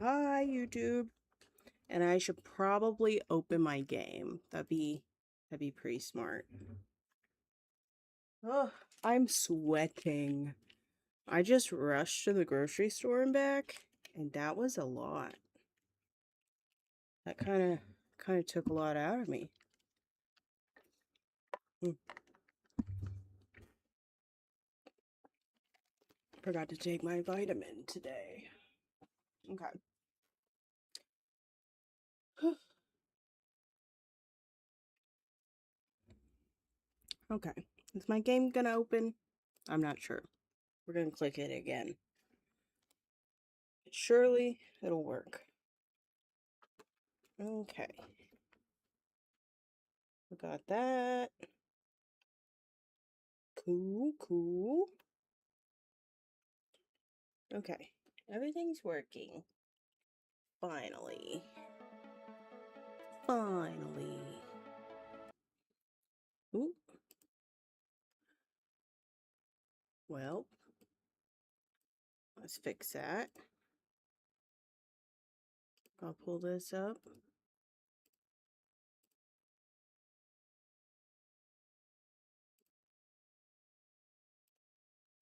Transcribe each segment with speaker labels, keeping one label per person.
Speaker 1: Hi, YouTube. And I should probably open my game. That'd be pretty smart. Oh, I'm sweating. I just rushed to the grocery store and back, and that was a lot. That kind of took a lot out of me. Forgot to take my vitamin today. Okay. Okay. Is my game gonna open? I'm not sure. We're gonna click it again. Surely it'll work. Okay. We got that. Cool. Okay. Everything's working. Finally. Ooh. Well, let's fix that. I'll pull this up.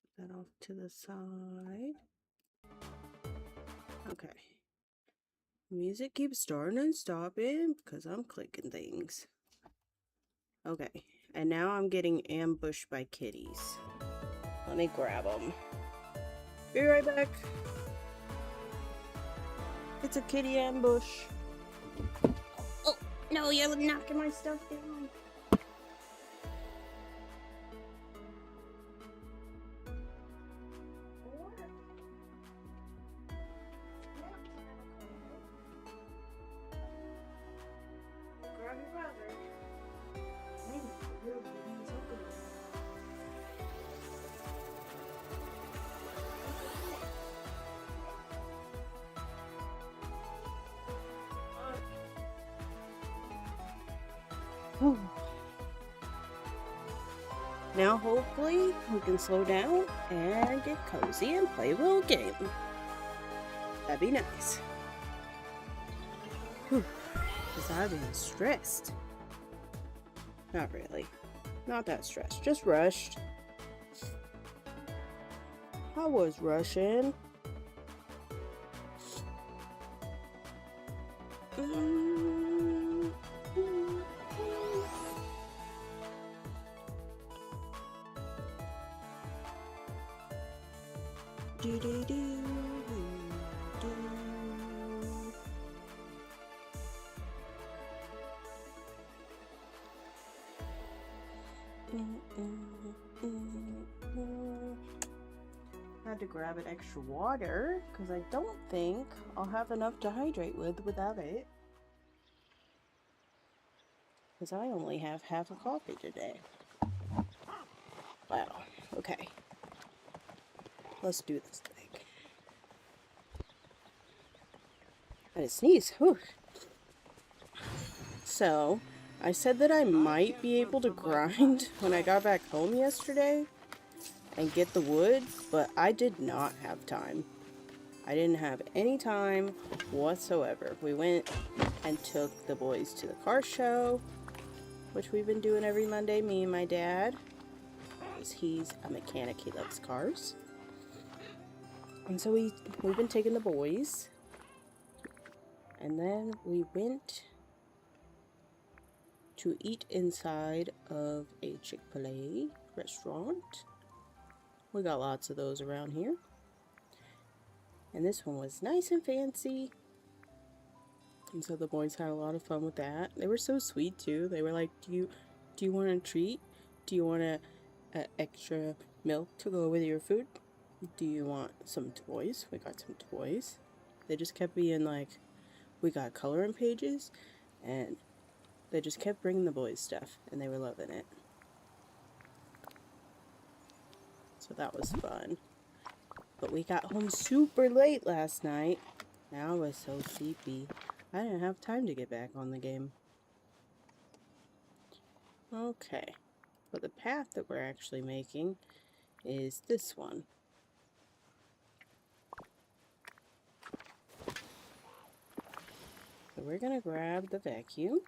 Speaker 1: Put that off to the side. Okay. Music keeps starting and stopping because I'm clicking things. Okay. And now I'm getting ambushed by kitties. Let me grab them. Be right back. It's a kitty ambush. Oh, no, you're knocking my stuff down. Grab your brother. Now hopefully we can slow down and get cozy and play a little game. That'd be nice. Because I've been stressed. Not really. Not that stressed. Just rushed. I was rushing. Had to grab an extra water because I don't think I'll have enough to hydrate with without it. Because I only have half a coffee today. Wow. Okay. Let's do this thing. I had to sneeze. Whew. So, I said that I might be able to grind when I got back home yesterday and get the wood, but I did not have time. I didn't have any time whatsoever. We went and took the boys to the car show, which we've been doing every Monday, me and my dad, because he's a mechanic, he loves cars. And so we've been taking the boys, and then we went to eat inside of a Chick-fil-A restaurant. We got lots of those around here. And this one was nice and fancy. And so the boys had a lot of fun with that. They were so sweet too. They were like, do you want a treat? Do you want a extra milk to go with your food? Do you want some toys? We got some toys. They just kept being like, we got coloring pages, and they just kept bringing the boys stuff, and they were loving it. So that was fun. But we got home super late last night. Now I was so sleepy. I didn't have time to get back on the game. Okay. But the path that we're actually making is this one. So we're gonna grab the vacuum.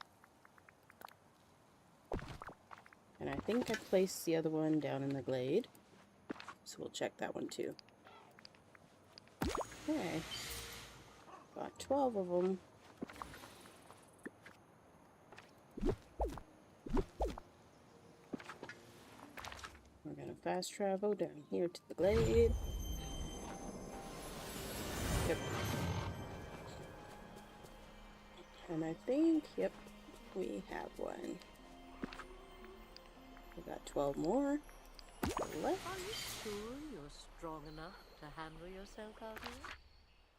Speaker 1: And I think I placed the other one down in the glade. So we'll check that one too. Okay. Got 12 of them. We're gonna fast travel down here to the glade. Yep. And I think, yep, we have one. We got 12 more left.
Speaker 2: Are you sure you're strong enough to handle yourself out here?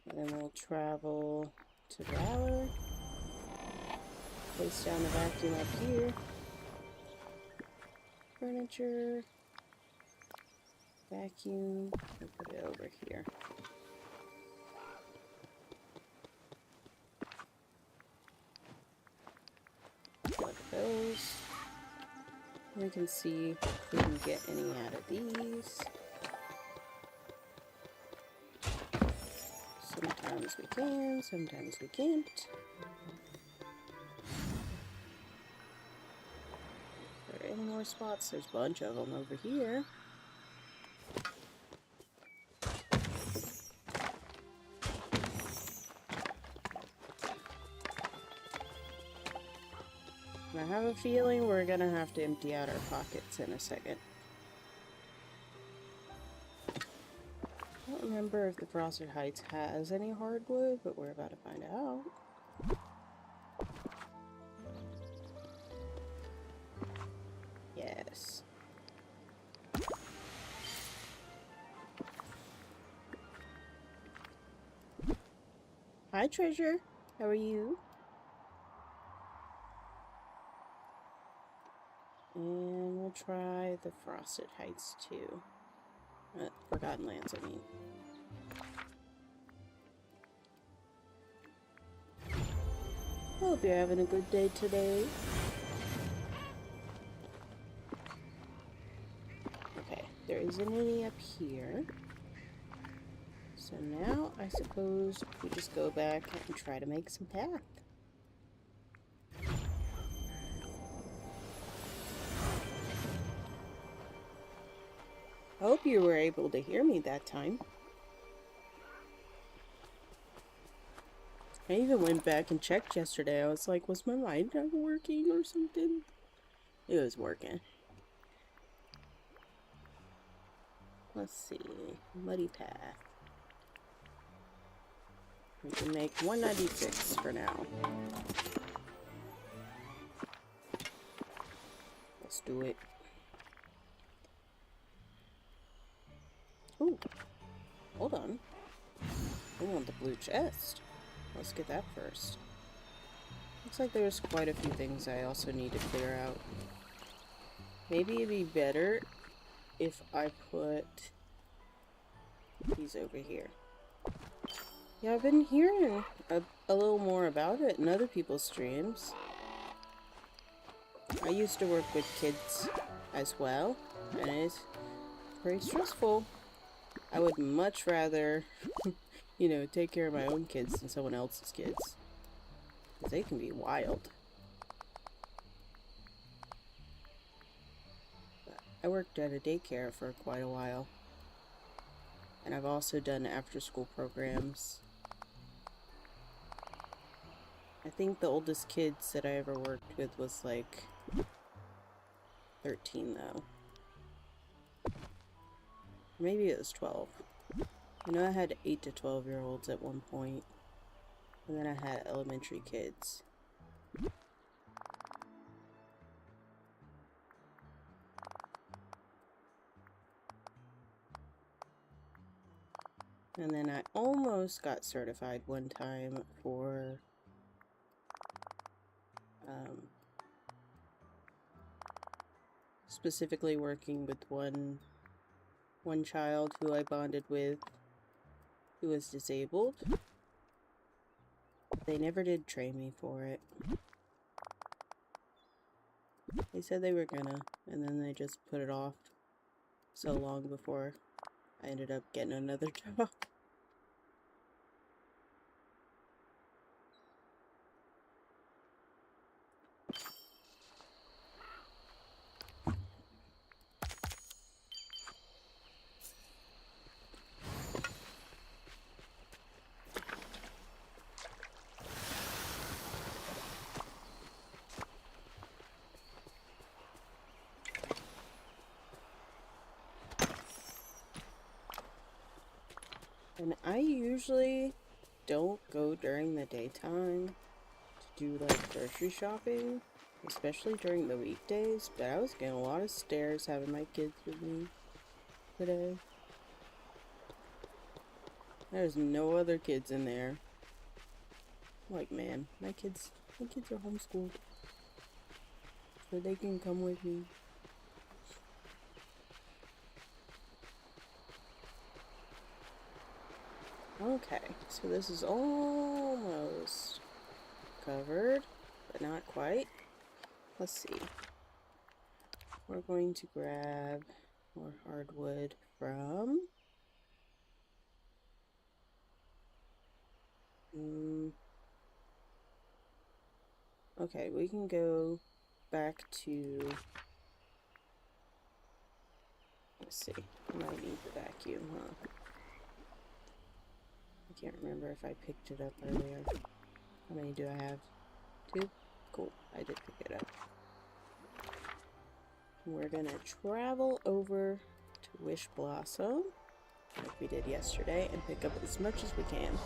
Speaker 1: And then we'll travel to Valor. Place down the vacuum up here. Furniture. Vacuum. We'll put it over here. Collect those. We can see if we can get any out of these. Sometimes we can, sometimes we can't. Are there any more spots? There's a bunch of them over here. And I have a feeling we're gonna have to empty out our pockets in a second. I don't remember if the Frosted Heights has any hardwood, but we're about to find out. Yes. Hi, Treasure. How are you? And we'll try the Frosted Heights too. Forgotten Lands, I mean. I hope you're having a good day today. Okay, there isn't any up here. So now, I suppose we just go back and try to make some path. I hope you were able to hear me that time. I even went back and checked yesterday. I was like, was my mind not working or something? It was working. Let's see. Muddy path. We can make 196 for now. Let's do it. Ooh. Hold on. I want the blue chest. Let's get that first. Looks like there's quite a few things I also need to clear out. Maybe it'd be better if I put these over here. Yeah, I've been hearing a little more about it in other people's streams. I used to work with kids as well, and it's very stressful. I would much rather, you know, take care of my own kids than someone else's kids. Because they can be wild. But I worked at a daycare for quite a while. And I've also done after-school programs. I think the oldest kids that I ever worked with was like 13 though. Maybe it was 12. I know I had 8 to 12-year-olds at one point. And then I had elementary kids. And then I almost got certified one time for specifically working with one child who I bonded with who was disabled. They never did train me for it. They said they were gonna, and then they just put it off so long before I ended up getting another job. And I usually don't go during the daytime to do like grocery shopping, especially during the weekdays, but I was getting a lot of stares having my kids with me today. There's no other kids in there. Like, man, my kids are homeschooled, so they can come with me. Okay, so this is almost covered, but not quite. Let's see. We're going to grab more hardwood from... Okay, we can go back to... Let's see. I might need the vacuum, huh? I can't remember if I picked it up earlier. How many do I have? 2? Cool, I did pick it up. We're gonna travel over to Wish Blossom, like we did yesterday, and pick up as much as we can.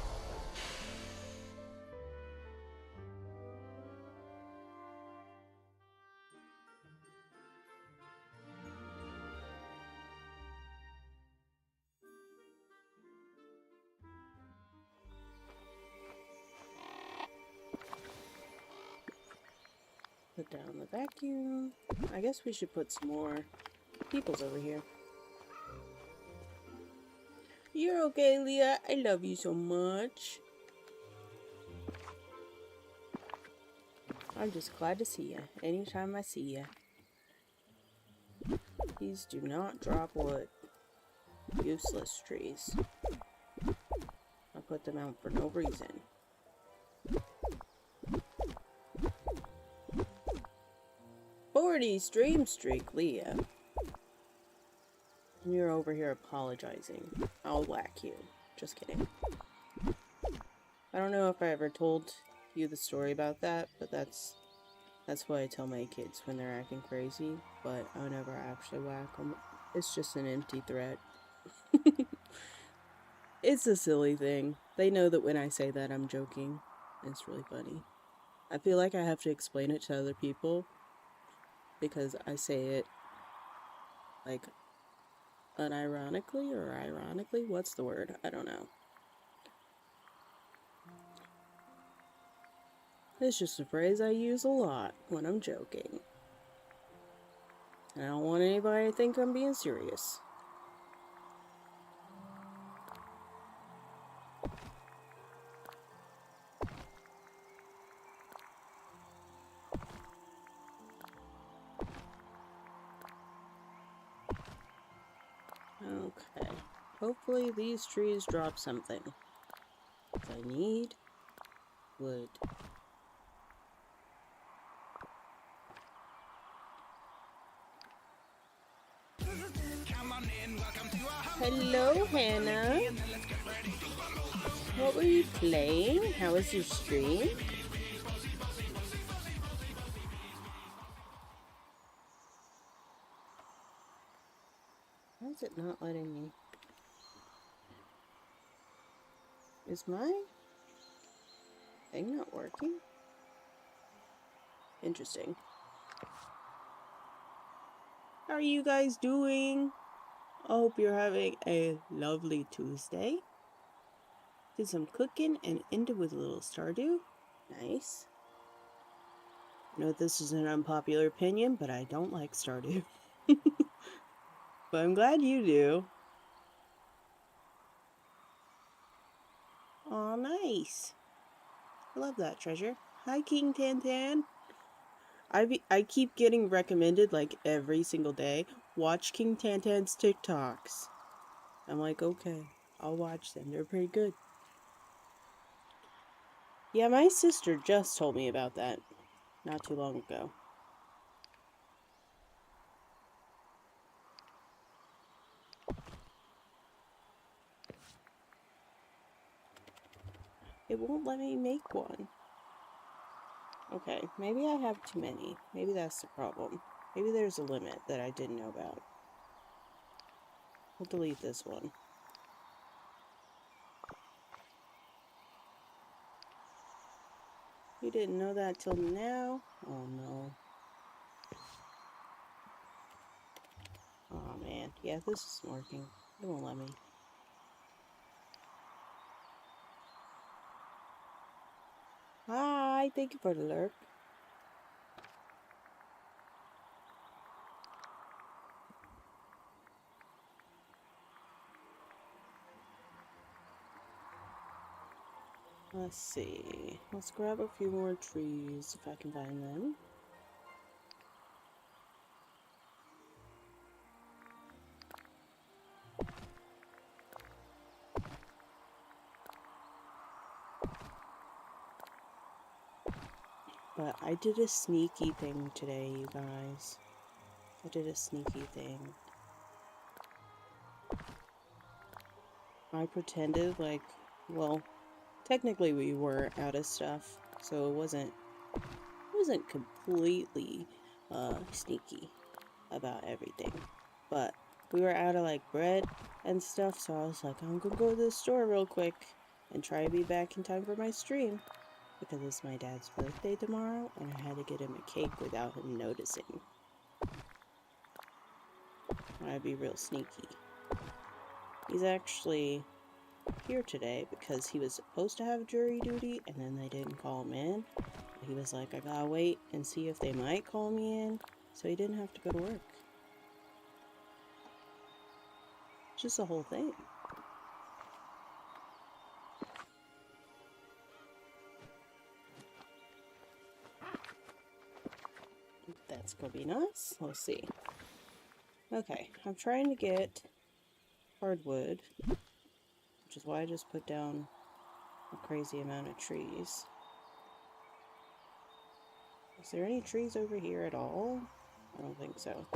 Speaker 1: Put down the vacuum. I guess we should put some more peoples over here. You're okay, Leah. I love you so much. I'm just glad to see you. Anytime I see you. Please do not drop wood. Useless trees. I put them out for no reason. Stream streak, Leah. And you're over here apologizing. I'll whack you. Just kidding. I don't know if I ever told you the story about that, but that's what I tell my kids when they're acting crazy, but I never actually whack them. It's just an empty threat. It's a silly thing. They know that when I say that, I'm joking. It's really funny. I feel like I have to explain it to other people, because I say it, like, unironically or ironically? What's the word? I don't know. It's just a phrase I use a lot when I'm joking. And I don't want anybody to think I'm being serious. Okay. Hopefully these trees drop something. I need wood. Hello, Hannah. What were you playing? How was your stream? Why is it not letting me? Is my thing not working? Interesting. How are you guys doing? I hope you're having a lovely Tuesday. Did some cooking and ended with a little Stardew. Nice. I know this is an unpopular opinion, but I don't like Stardew. But I'm glad you do. Aw, nice. I love that, Treasure. Hi, King Tantan. I keep getting recommended, like, every single day, watch King Tantan's TikToks. I'm like, okay, I'll watch them. They're pretty good. Yeah, my sister just told me about that not too long ago. It won't let me make one. Okay, maybe I have too many. Maybe that's the problem. Maybe there's a limit that I didn't know about. We'll delete this one. You didn't know that till now? Oh no. Oh man. Yeah, this isn't working. It won't let me. Hi, thank you for the lurk. Let's see. Let's grab a few more trees if I can find them. But I did a sneaky thing today, you guys. I did a sneaky thing. I pretended like, well, technically we were out of stuff, so it wasn't completely sneaky about everything. But we were out of like bread and stuff, so I was like, I'm gonna go to the store real quick and try to be back in time for my stream. Because it's my dad's birthday tomorrow, and I had to get him a cake without him noticing. I'd be real sneaky. He's actually here today because he was supposed to have jury duty, and then they didn't call him in. He was like, I gotta wait and see if they might call me in, so he didn't have to go to work. Just the whole thing. That's gonna be nice. Let's see. Okay, I'm trying to get hardwood, which is why I just put down a crazy amount of trees. Is there any trees over here at all? I don't think so.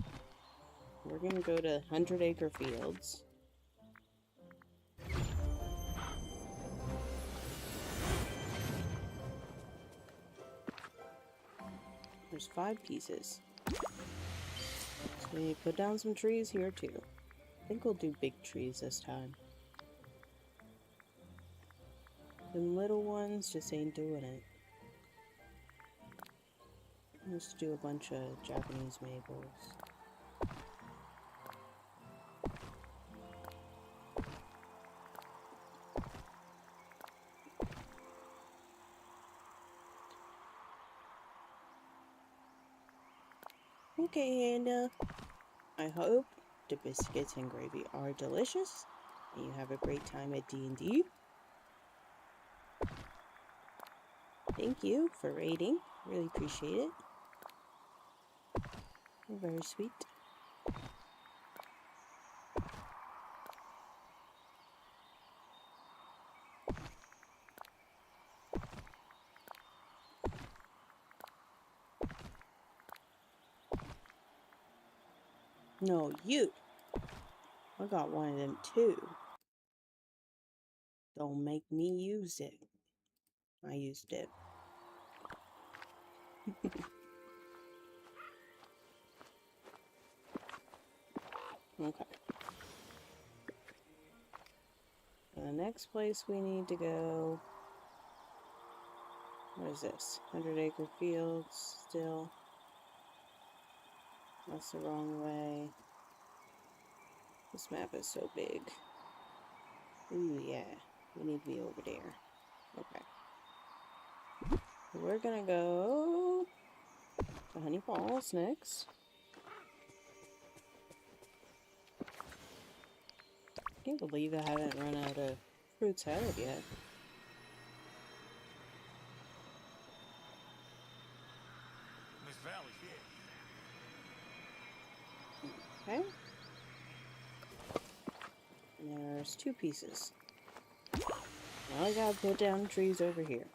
Speaker 1: We're gonna go to 100 Acre Fields. There's 5 pieces. So we need to put down some trees here too. I think we'll do big trees this time. The little ones just ain't doing it. Let's do a bunch of Japanese maples. Okay, Hannah. I hope the biscuits and gravy are delicious, and you have a great time at D&D. Thank you for raiding. Really appreciate it. You're very sweet. No, you. I got one of them too. Don't make me use it. I used it. Okay. The next place we need to go... What is this? 100 Acre Fields still. That's the wrong way. This map is so big. Ooh, yeah. We need to be over there. Okay. We're gonna go to Honey Falls next. I can't believe I haven't run out of fruit salad yet.
Speaker 3: Miss Valley,
Speaker 1: Okay. And there's 2 pieces. Now I gotta put down trees over here.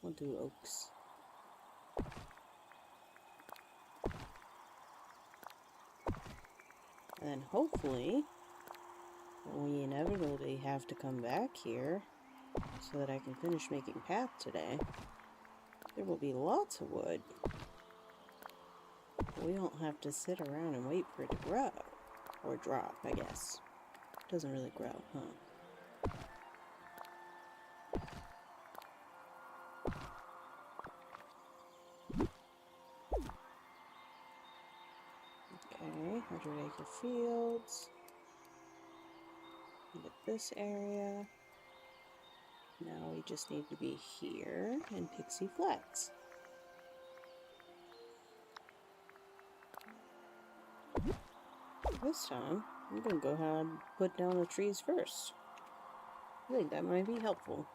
Speaker 1: We'll do oaks. And then hopefully, when we inevitably have to come back here so that I can finish making path today, there will be lots of wood. We don't have to sit around and wait for it to grow. Or drop, I guess. Doesn't really grow, huh? Okay, 100-acre fields. With this area. Now we just need to be here in Pixie Flats. This time, I'm gonna go ahead and put down the trees first. I think that might be helpful.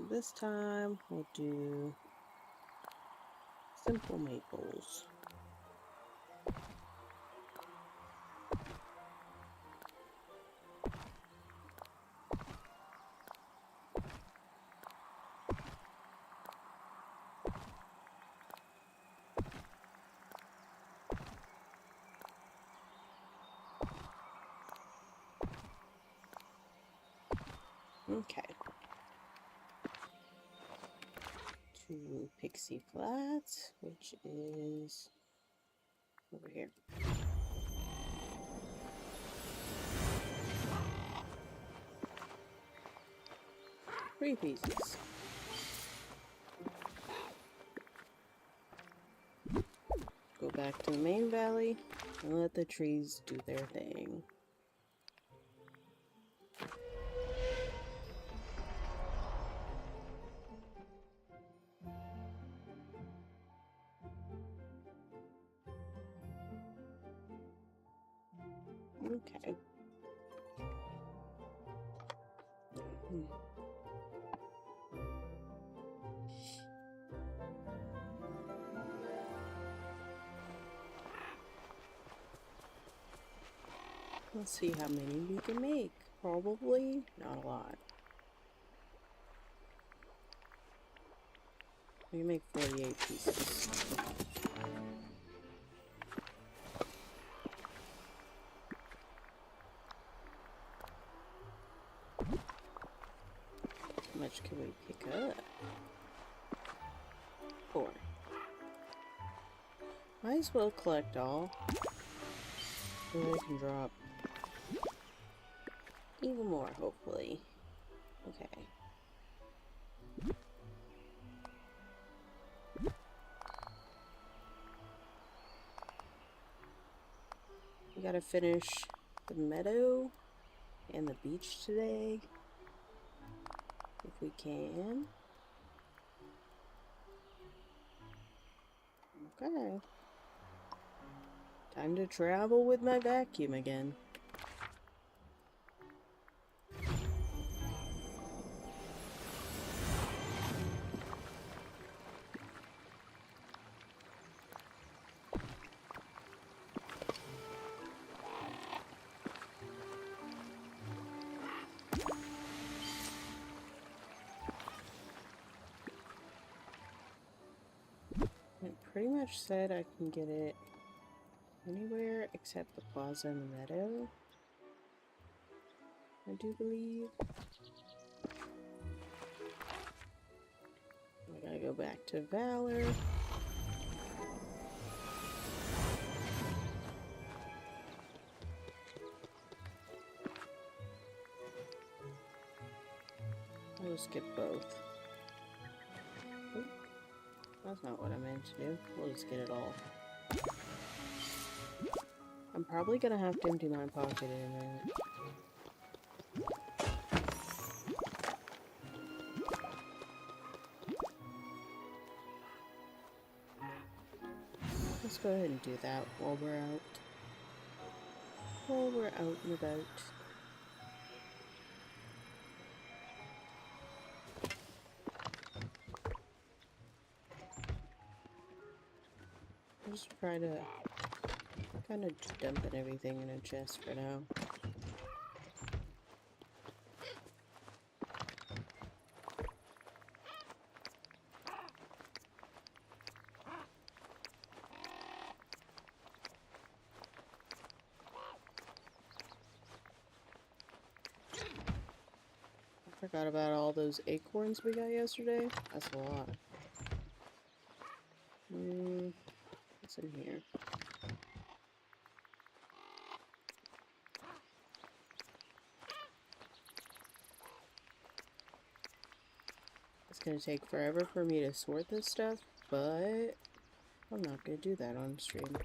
Speaker 1: This time, we'll do simple maples. Okay. To Pixie Flats, which is over here. 3 pieces. Go back to the main valley and let the trees do their thing. Okay. Let's see how many we can make. Probably not a lot. We can make 48 pieces. How much can we pick up? 4. Might as well collect all. So I can drop even more, hopefully. Okay. We gotta finish the meadow and the beach today. If we can. Okay. Time to travel with my vacuum again. It pretty much said I can get it anywhere except the plaza and the meadow, I do believe. I gotta go back to Valor. I'll just get both. Oop, that's not what I meant to do. We'll just get it all. I'm probably gonna have to empty my pocket in a minute. Let's go ahead and do that while we're out. While we're out and about. I'll just try to kind of dumping everything in a chest for now. I forgot about all those acorns we got yesterday. That's a lot. What's in here? It's gonna take forever for me to sort this stuff, but I'm not gonna do that on stream.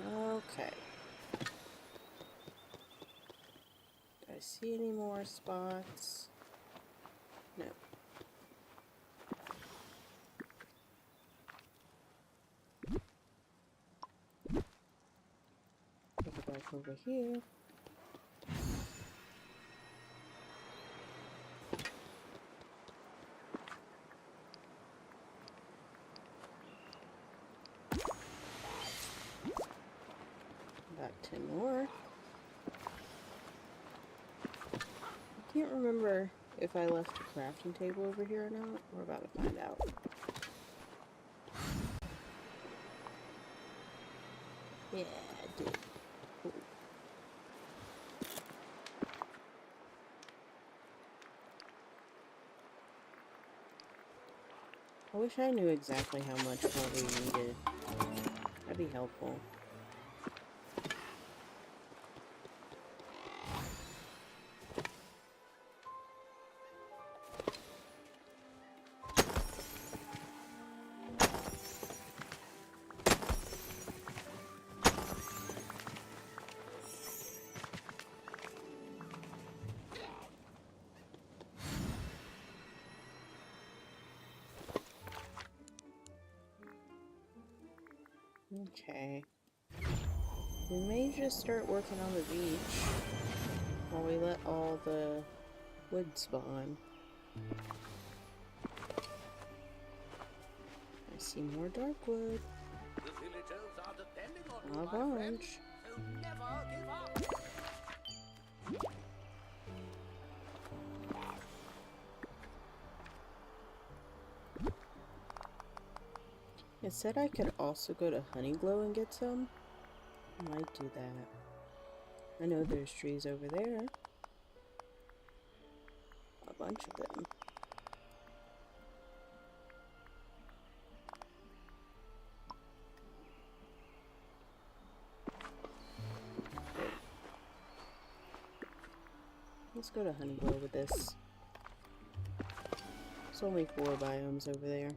Speaker 1: Okay. Do I see any more spots? No. Go back over here. About 10 more. I can't remember if I left the crafting table over here or not. We're about to find out. Yeah, I did. Cool. I wish I knew exactly how much more we needed. That'd be helpful. Okay. We may just start working on the beach while we let all the wood spawn. I see more dark wood.
Speaker 4: The villagers are depending on you,
Speaker 1: A
Speaker 4: my friend,
Speaker 1: bunch.
Speaker 4: so never give up.
Speaker 1: It said I could also go to Honeyglow and get some. I might do that. I know there's trees over there. A bunch of them. Great. Let's go to Honeyglow with this. There's only 4 biomes over there.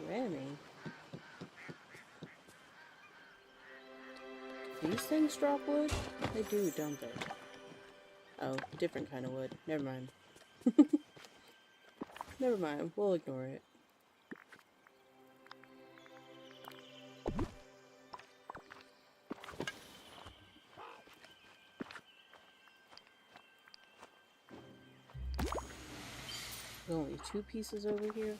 Speaker 1: Remy. These things drop wood? They do, don't they? Oh, different kind of wood. Never mind. Never mind. We'll ignore it. There's only 2 pieces over here.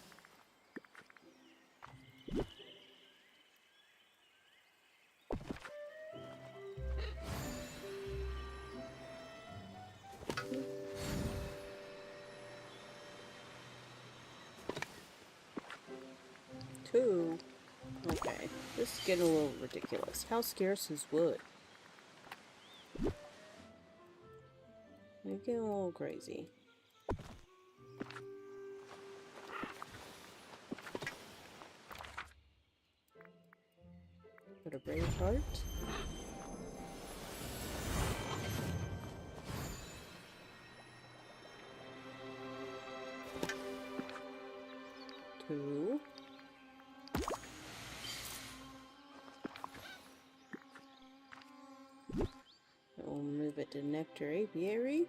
Speaker 1: Two. Okay, this is getting a little ridiculous. How scarce is wood? They're getting a little crazy. Got a brave heart. Two. We'll move it to Nectar Apiary.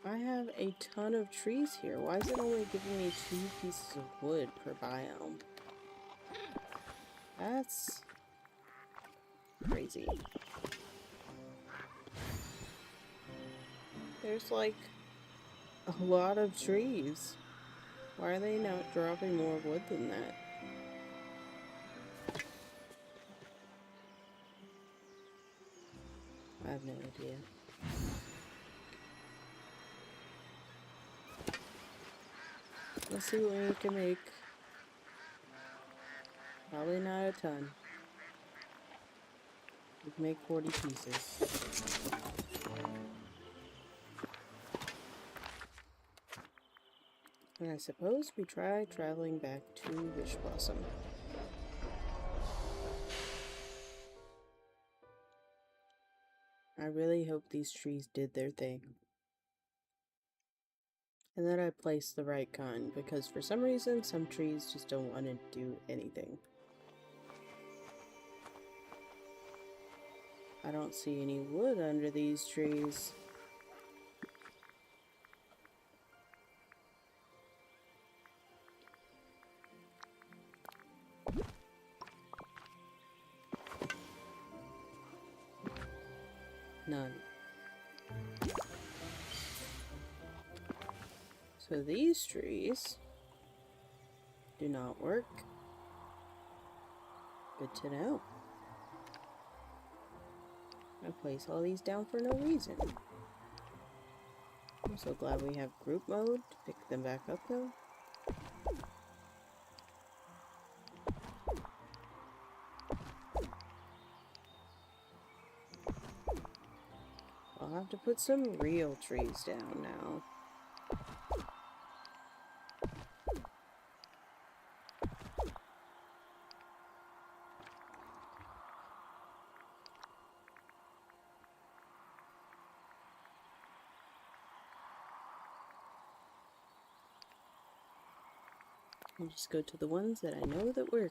Speaker 1: I have a ton of trees here. Why is it only giving me 2 pieces of wood per biome? That's crazy. There's like a lot of trees. Why are they not dropping more wood than that? I have no idea. Let's see what we can make. Probably not a ton. We can make 40 pieces. And I suppose we try traveling back to Wish Blossom. I really hope these trees did their thing. And that I placed the right kind, because for some reason, some trees just don't want to do anything. I don't see any wood under these trees. None. So these trees do not work. Good to know. I place all these down for no reason. I'm so glad we have group mode to pick them back up though. I'll have to put some real trees down now. I'll just go to the ones that I know that work.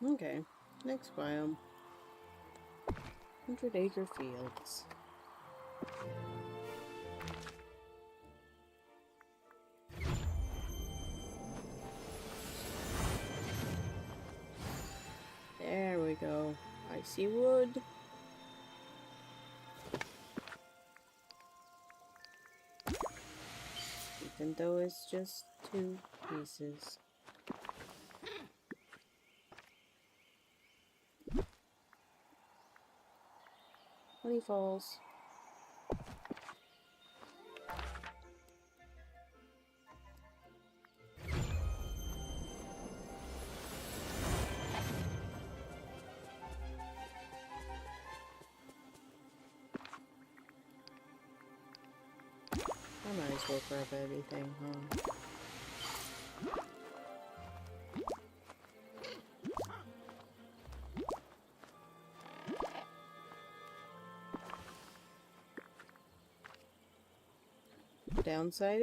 Speaker 1: Okay, next biome. 100-acre fields. There we go. I see wood. Even though it's just 2 pieces. Honey Falls. I might as well grab everything, huh? Downside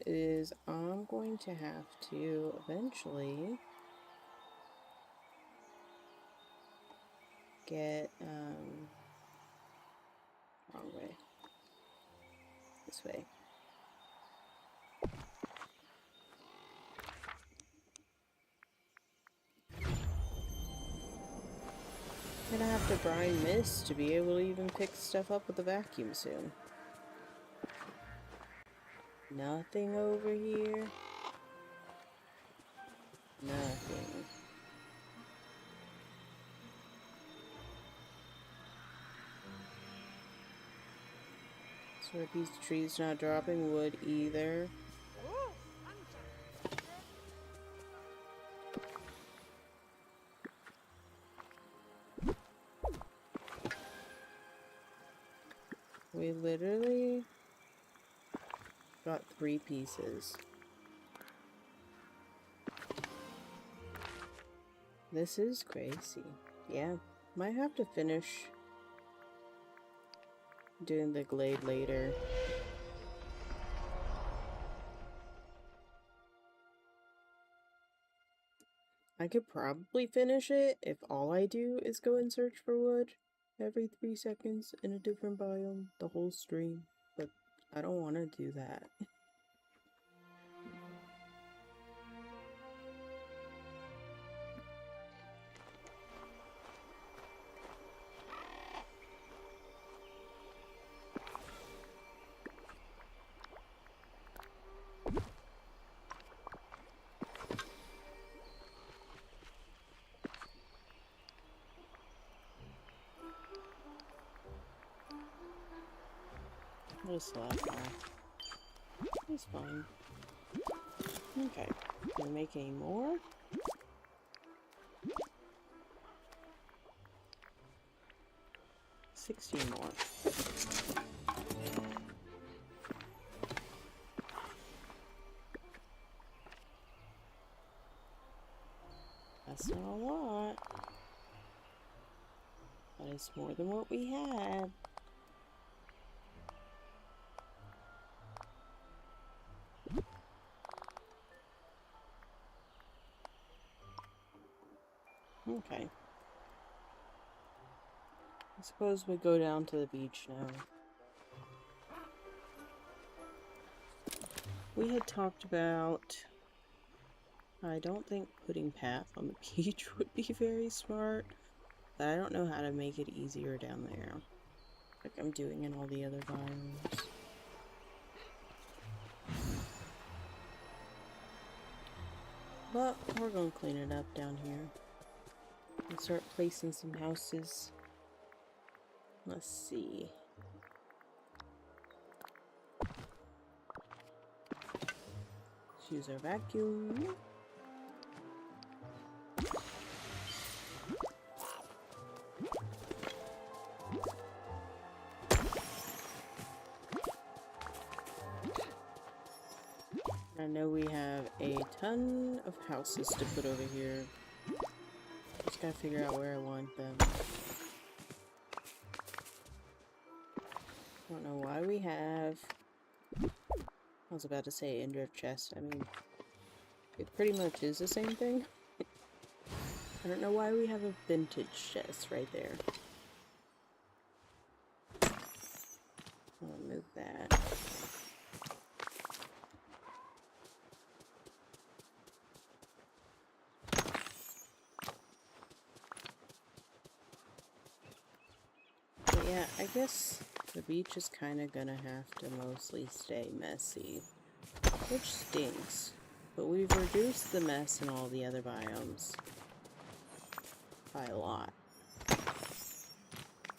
Speaker 1: is I'm going to have to eventually get wrong way. This way. I'm gonna have to brine mist to be able to even pick stuff up with the vacuum soon. Nothing over here. Nothing. So are these trees not dropping wood either? We literally got 3 pieces. This is crazy. Yeah, might have to finish doing the glade later. I could probably finish it if all I do is go and search for wood every 3 seconds in a different biome the whole stream, but I don't want to do that. Just laugh off. It's fine. Okay. Can we make any more? $16 more. That's not a lot. But it's more than what we had. Okay. I suppose we go down to the beach now. We had talked about... I don't think putting path on the beach would be very smart, but I don't know how to make it easier down there, like I'm doing in all the other biomes. But we're gonna clean it up down here and start placing some houses. Let's see. Let's use our vacuum. I know we have a ton of houses to put over here. Just gotta figure out where I want them. I don't know why we have... I was about to say ender chest. I mean, it pretty much is the same thing. I don't know why we have a vintage chest right there. I'll move that. But yeah, I guess the beach is kind of gonna have to mostly stay messy, which stinks. But we've reduced the mess in all the other biomes by a lot.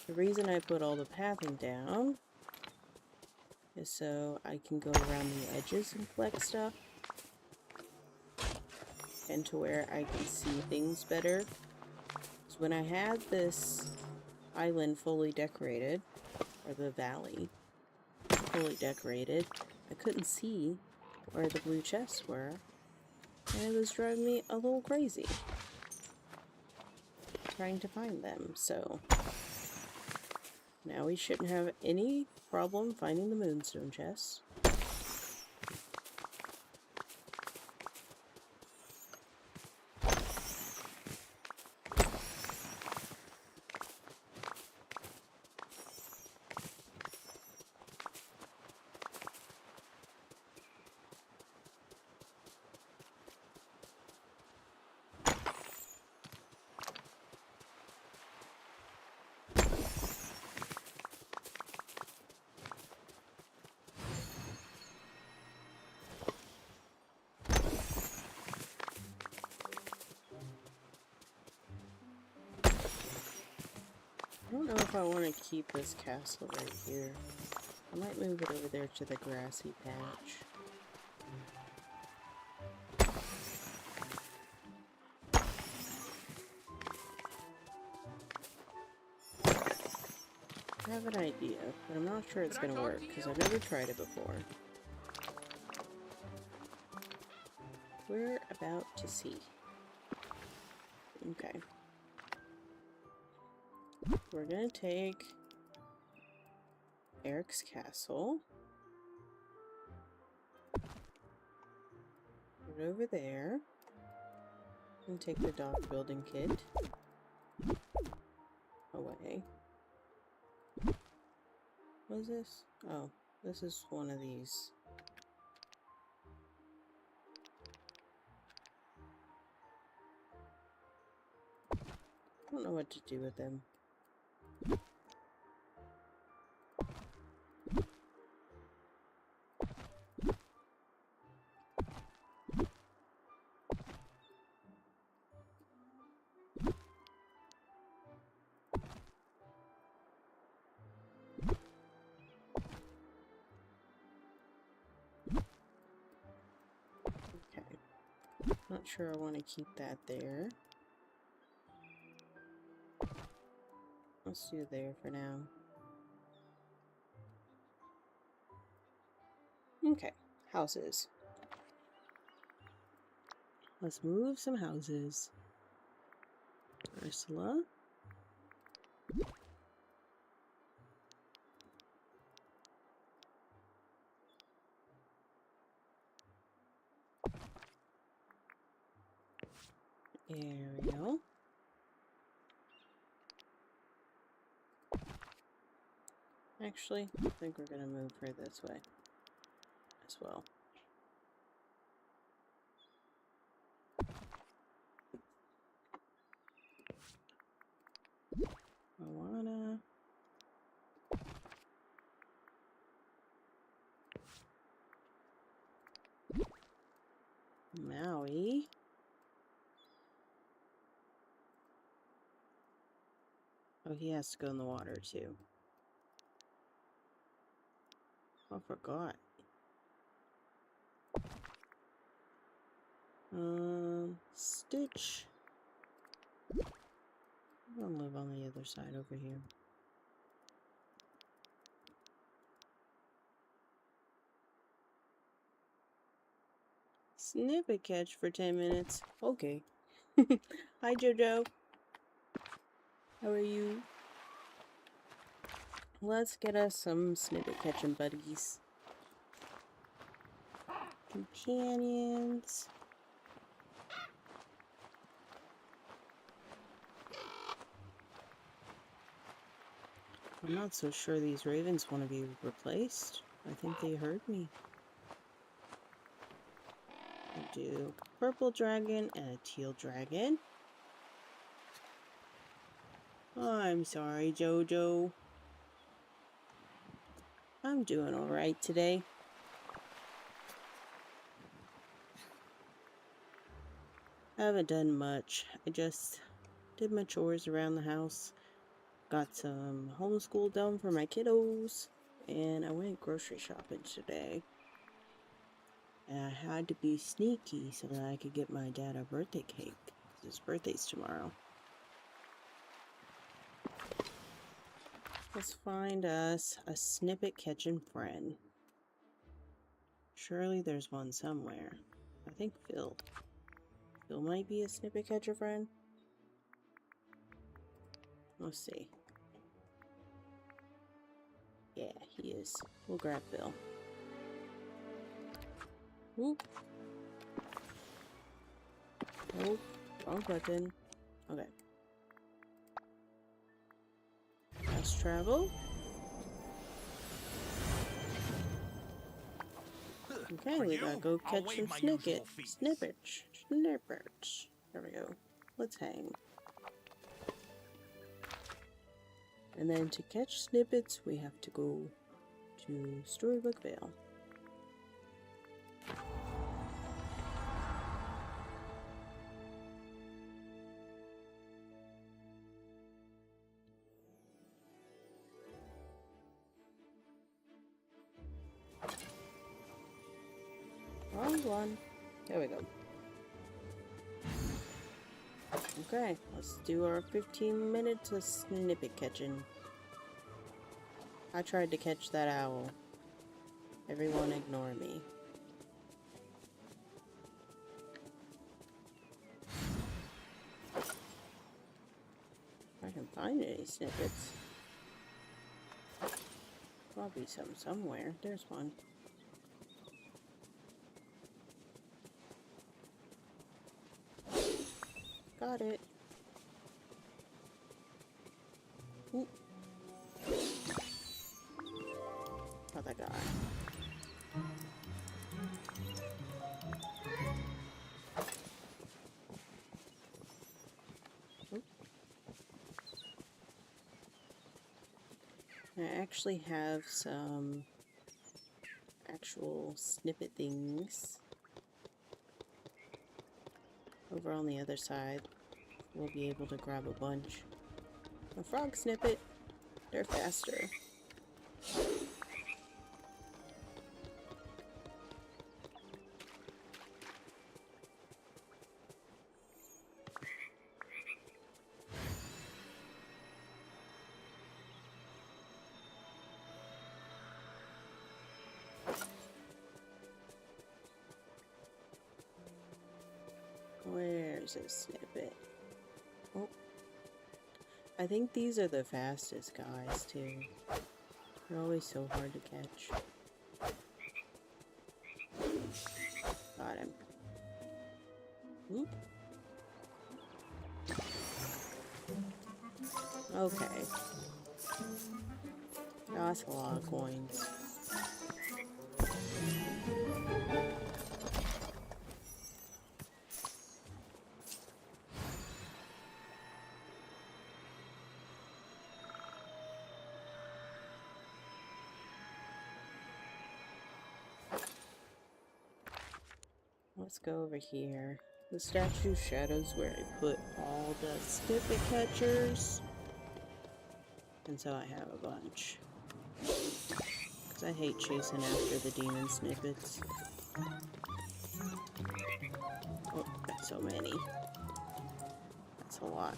Speaker 1: The reason I put all the pathing down is so I can go around the edges and collect stuff, and to where I can see things better. So when I had this island fully decorated, or the valley fully decorated, I couldn't see where the blue chests were, and it was driving me a little crazy trying to find them. So now we shouldn't have any problem finding the moonstone chests. I don't know if I want to keep this castle right here. I might move it over there to the grassy patch. I have an idea, but I'm not sure it's going to work because I've never tried it before. We're about to see. Okay. We're gonna take Eric's castle. Put it over there. And take the dock building kit away. What is this? Oh, this is one of these. I don't know what to do with them. Okay. Not sure I want to keep that there. Let's do there for now. Okay, houses. Let's move some houses. Ursula. Ariel. Actually, I think we're gonna move her this way as well. Moana. Maui. Oh, he has to go in the water too. I forgot. Stitch. I'm gonna live on the other side over here. Snippet catch for 10 minutes. Okay. Hi, Jojo. How are you? Let's get us some snippet catching buddies. Companions. I'm not so sure these ravens want to be replaced. I think they heard me. I do purple dragon and a teal dragon. Oh, I'm sorry, Jojo. I'm doing alright today. I haven't done much. I just did my chores around the house. Got some homeschool done for my kiddos. And I went grocery shopping today. And I had to be sneaky so that I could get my dad a birthday cake. His birthday's tomorrow. Let's find us a snippet catching friend. Surely there's one somewhere. I think Phil. Phil might be a snippet catcher friend. Let's see. Yeah, he is. We'll grab Phil. Whoop. Oh, wrong button. Okay. Fast travel. Okay, we gotta go catch some snippets. There we go. Let's hang. And then to catch snippets, we have to go to Storybook Vale. Wrong one. There we go. Okay, let's do our 15 minutes of snippet catching. I tried to catch that owl. Everyone ignore me. find any snippets. Probably some somewhere. There's one. Got it. Ooh. Other guy. Oop. I actually have some actual snippet things over on the other side. We'll be able to grab a bunch. A frog snippet, they're faster. Where's this snippet? Oh. I think these are the fastest guys, too. They're always so hard to catch. Got him. Oop. Okay. That's a lot of coins. Let's go over here. The statue shadows where I put all the snippet catchers. And so I have a bunch. Because I hate chasing after the demon snippets. Oh, that's so many. That's a lot.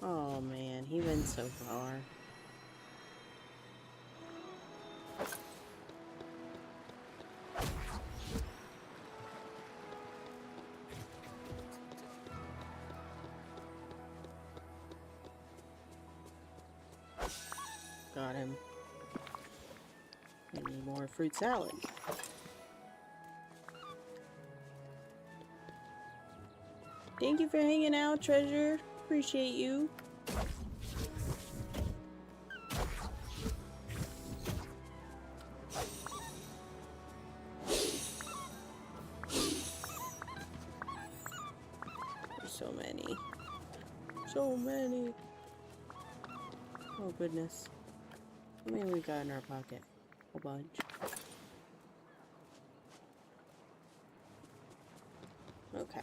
Speaker 1: Oh man, he went so far. Got him. I need more fruit salad. Thank you for hanging out, Treasure. Appreciate you. There's so many. So many. Oh goodness. How many we got in our pocket? A bunch. Okay.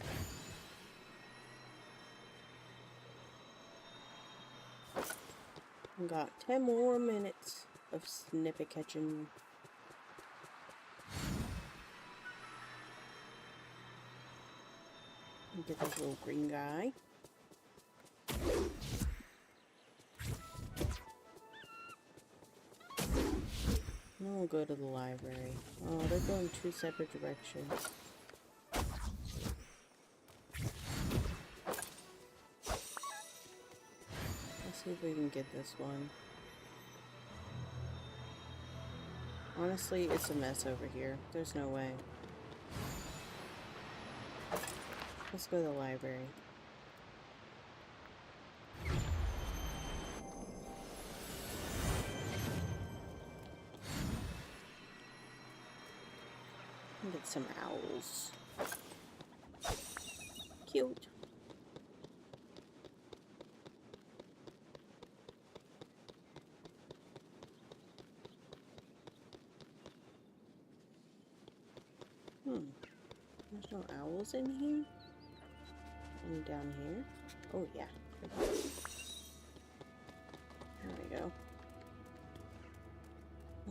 Speaker 1: We got 10 more minutes of snippet catching. Get this little green guy. Now we'll go to the library. Oh, they're going two separate directions. Let's see if we can get this one. Honestly, it's a mess over here. There's no way. Let's go to the library. Get some owls. Cute. There's no owls in here? Any down here? Oh yeah. There we go.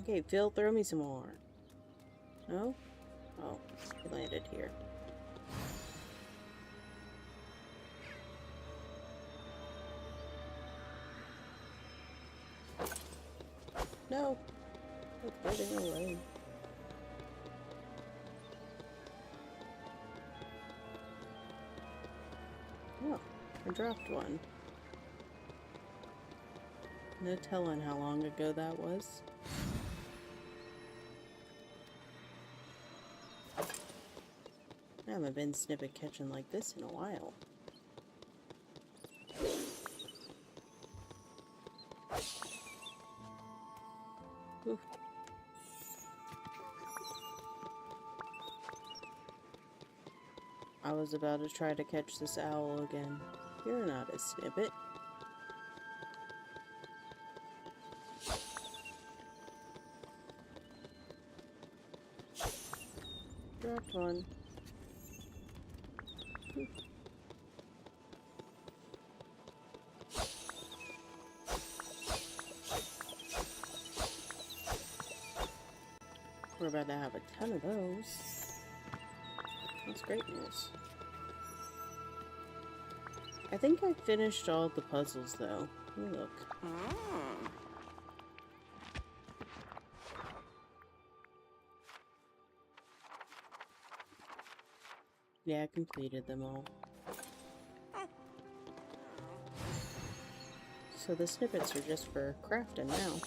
Speaker 1: Okay, Phil, throw me some more. No? Oh, he landed here. No! It's getting away. I dropped one. No telling how long ago that was. I haven't been snippet catching like this in a while. Oof. I was about to try to catch this owl again. You're not a snippet. Dropped one. We're about to have a ton of those. That's great news. I think I finished all the puzzles though. Let me look. Yeah, I completed them all. So the snippets are just for crafting now.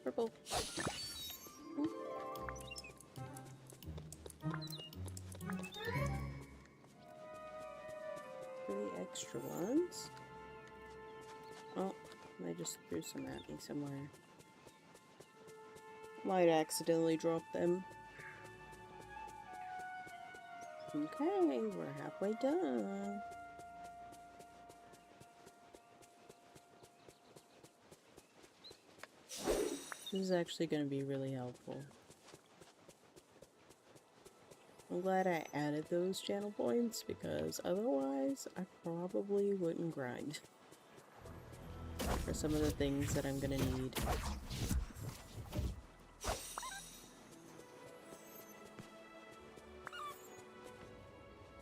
Speaker 1: Purple. Three extra ones. Oh, I just threw some at me somewhere. Might accidentally drop them. Okay, we're halfway done. This is actually going to be really helpful. I'm glad I added those channel points because otherwise I probably wouldn't grind for some of the things that I'm going to need.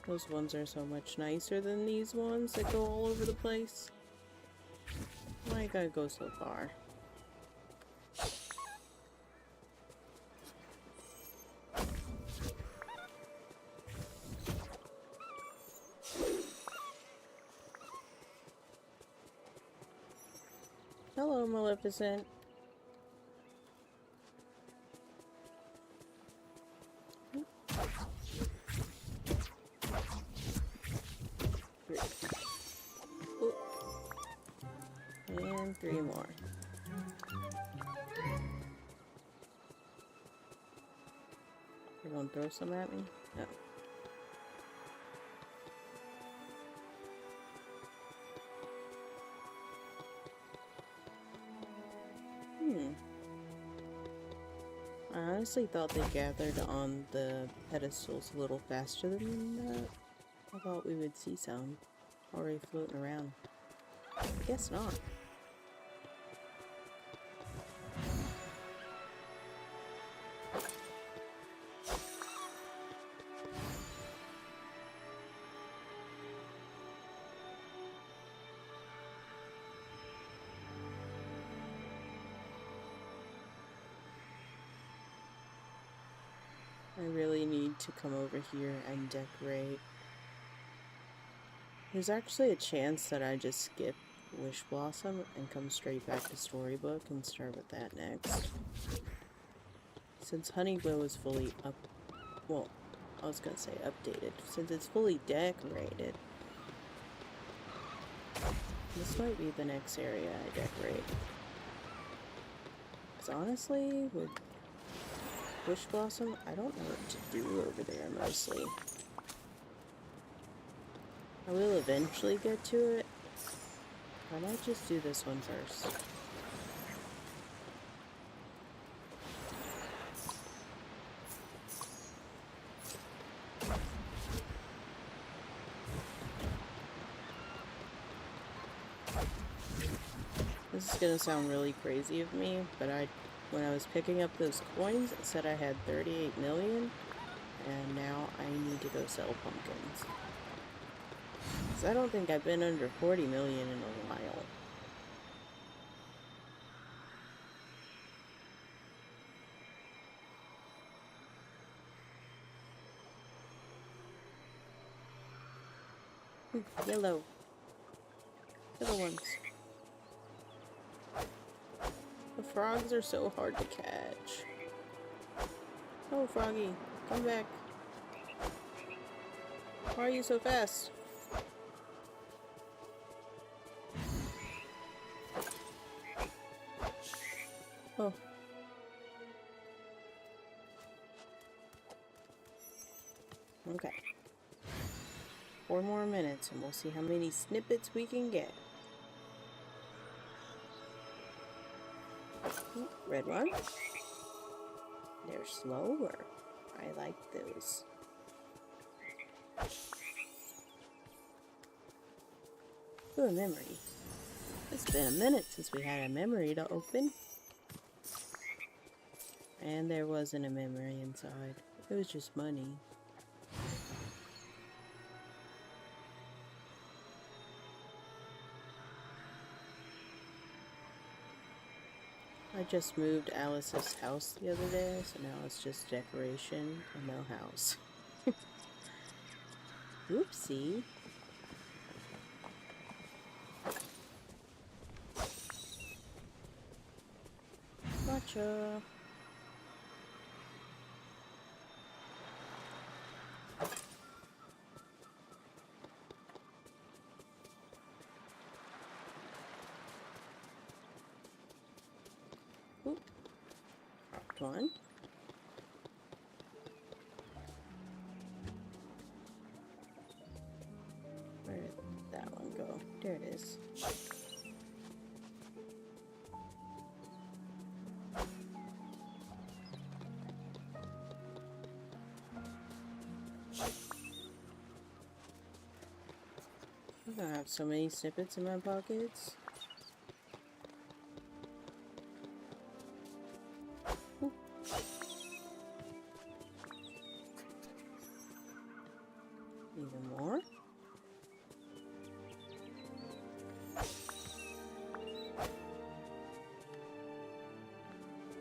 Speaker 1: Those ones are so much nicer than these ones that go all over the place. Why I gotta go so far? Hello, Maleficent. And three more. You want to throw some at me? No. I honestly thought they gathered on the pedestals a little faster than that. I thought we would see some already floating around. Guess not. I really need to come over here and decorate. There's actually a chance that I just skip Wish Blossom and come straight back to Storybook and start with that next. Since Honeybow is fully well, I was gonna say updated. Since it's fully decorated, this might be the next area I decorate. Because honestly, with Wish Blossom, I don't know what to do over there mostly. I will eventually get to it. I might just do this one first. This is gonna sound really crazy of me, but I when I was picking up those coins, it said I had 38 million, and now I need to go sell pumpkins. 'Cause I don't think I've been under 40 million in a while. Yellow. Little ones. The frogs are so hard to catch. Oh, Froggy, come back. Why are you so fast? Oh. Okay. 4 more minutes and we'll see how many snippets we can get. Ooh, red one. They're slower. I like those. Ooh, a memory. It's been a minute since we had a memory to open. And there wasn't a memory inside. It was just money. I just moved Alice's house the other day, so now it's just decoration and no house. Oopsie. Gotcha. Oop. Dropped one. Where did that one go? There it is. I don't have so many snippets in my pockets. Ooh. Even more.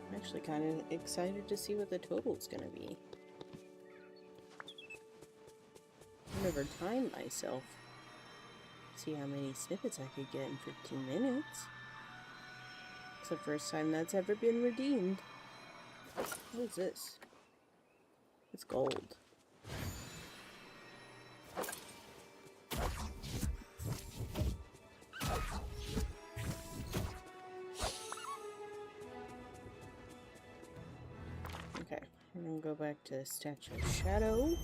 Speaker 1: I'm actually kind of excited to see what the total's gonna be. I never timed myself. See how many snippets I could get in 15 minutes. It's the first time that's ever been redeemed. What is this? It's gold. Okay, I'm gonna go back to the Statue of Shadow.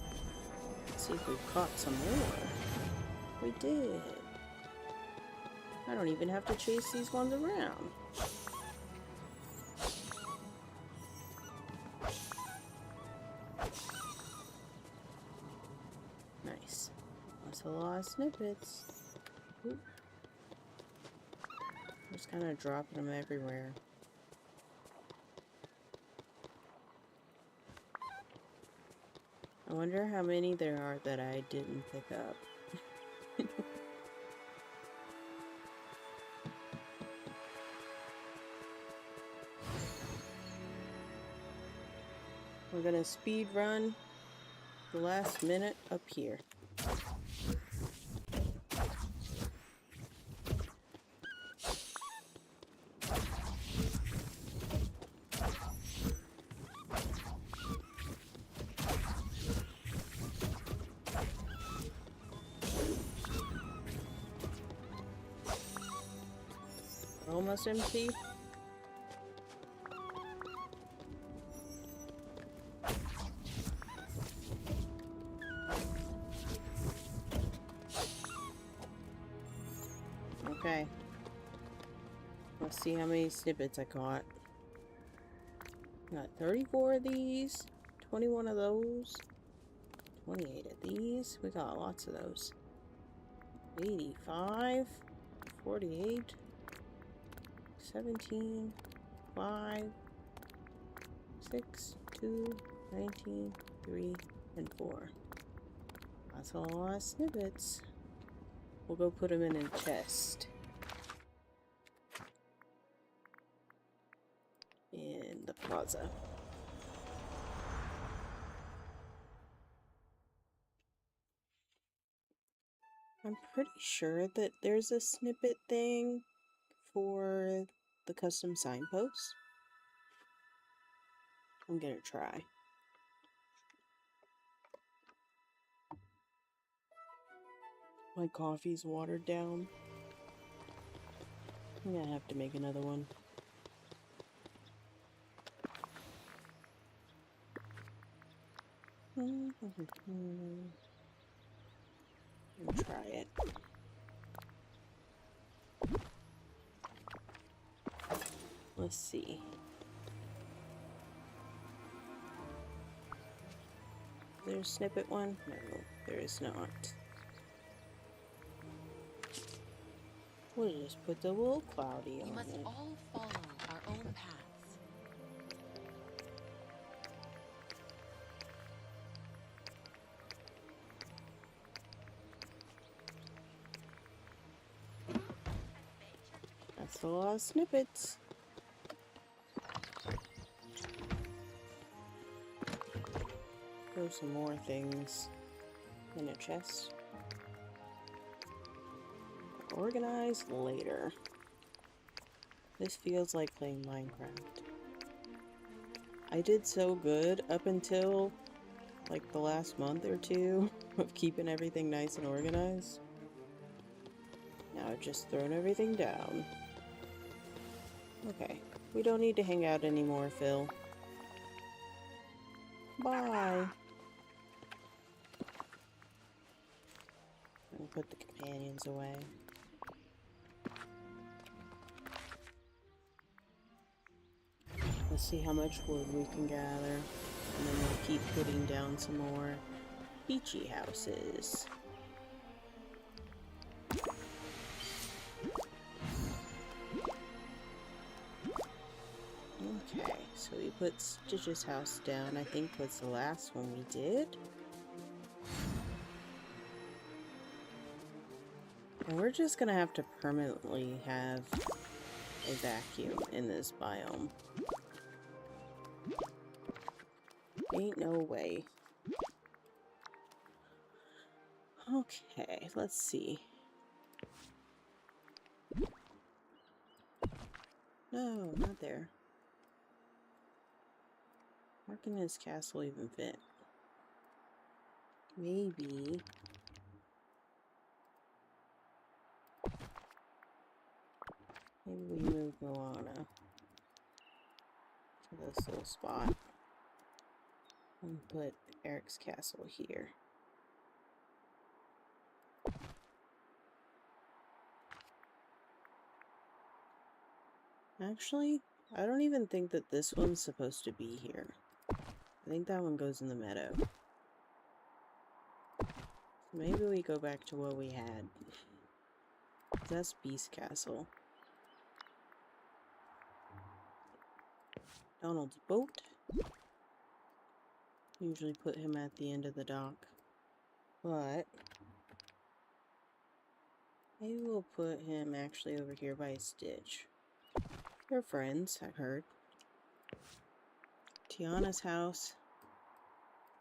Speaker 1: See if we've caught some more. We did. I don't even have to chase these ones around. Nice. That's a lot of snippets. Oop. Just kind of dropping them everywhere. I wonder how many there are that I didn't pick up. We're gonna speed run the last minute up here. Almost empty. Okay. Let's see how many snippets I caught. Got 34 of these, 21 of those, 28 of these. We got lots of those. 85, 48, 17, 5, 6, 2, 19, 3, and 4. That's a lot of snippets. We'll go put them in a chest. In the plaza. I'm pretty sure that there's a snippet thing for the custom signposts. I'm gonna try. My coffee's watered down. I'm gonna have to make another one. I'll try it. Let's see. Is there a snippet one? No, there is not. We'll just put the wool cloudy
Speaker 5: We
Speaker 1: on
Speaker 5: must
Speaker 1: it.
Speaker 5: all follow our own paths.
Speaker 1: That's a lot of snippets. Throw some more things in a chest. Organize later. This feels like playing Minecraft. I did so good up until like the last month or two of keeping everything nice and organized. Now I've just thrown everything down. Okay, we don't need to hang out anymore, Phil. Bye. And put the companions away. Let's see how much wood we can gather, and then we'll keep putting down some more beachy houses. Okay, so we put Stitch's house down, I think was the last one we did. And we're just gonna have to permanently have a vacuum in this biome. Ain't no way. Okay, let's see. No, not there. Where can this castle even fit? Maybe. Maybe we move Moana to this little spot. And put Eric's castle here. Actually, I don't even think that this one's supposed to be here. I think that one goes in the meadow. So maybe we go back to what we had. That's Beast Castle. Donald's boat. Usually put him at the end of the dock. But maybe we'll put him actually over here by Stitch. They're friends, I've heard. Tiana's house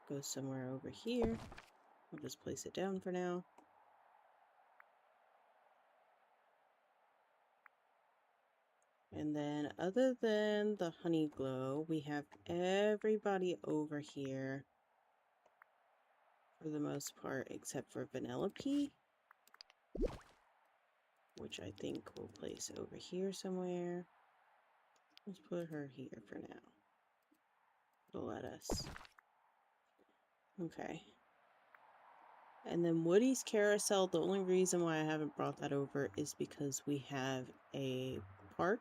Speaker 1: goes somewhere over here. I'll just place it down for now. And then other than the honey glow, we have everybody over here for the most part, except for Vanellope, which I think we'll place over here somewhere. Let's put her here for now. It'll let us. Okay. And then Woody's Carousel, the only reason why I haven't brought that over is because we have a park.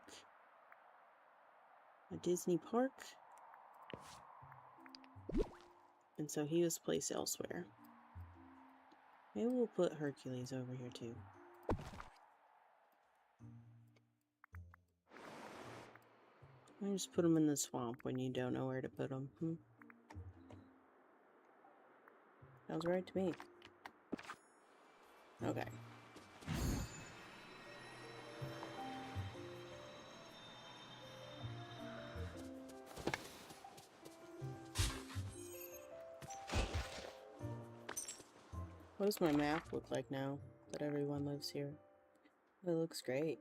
Speaker 1: A Disney park. And so he was placed elsewhere. Maybe we'll put Hercules over here too. I just put them in the swamp when you don't know where to put them. Sounds right to me. Okay. What does my map look like now that everyone lives here? It looks great.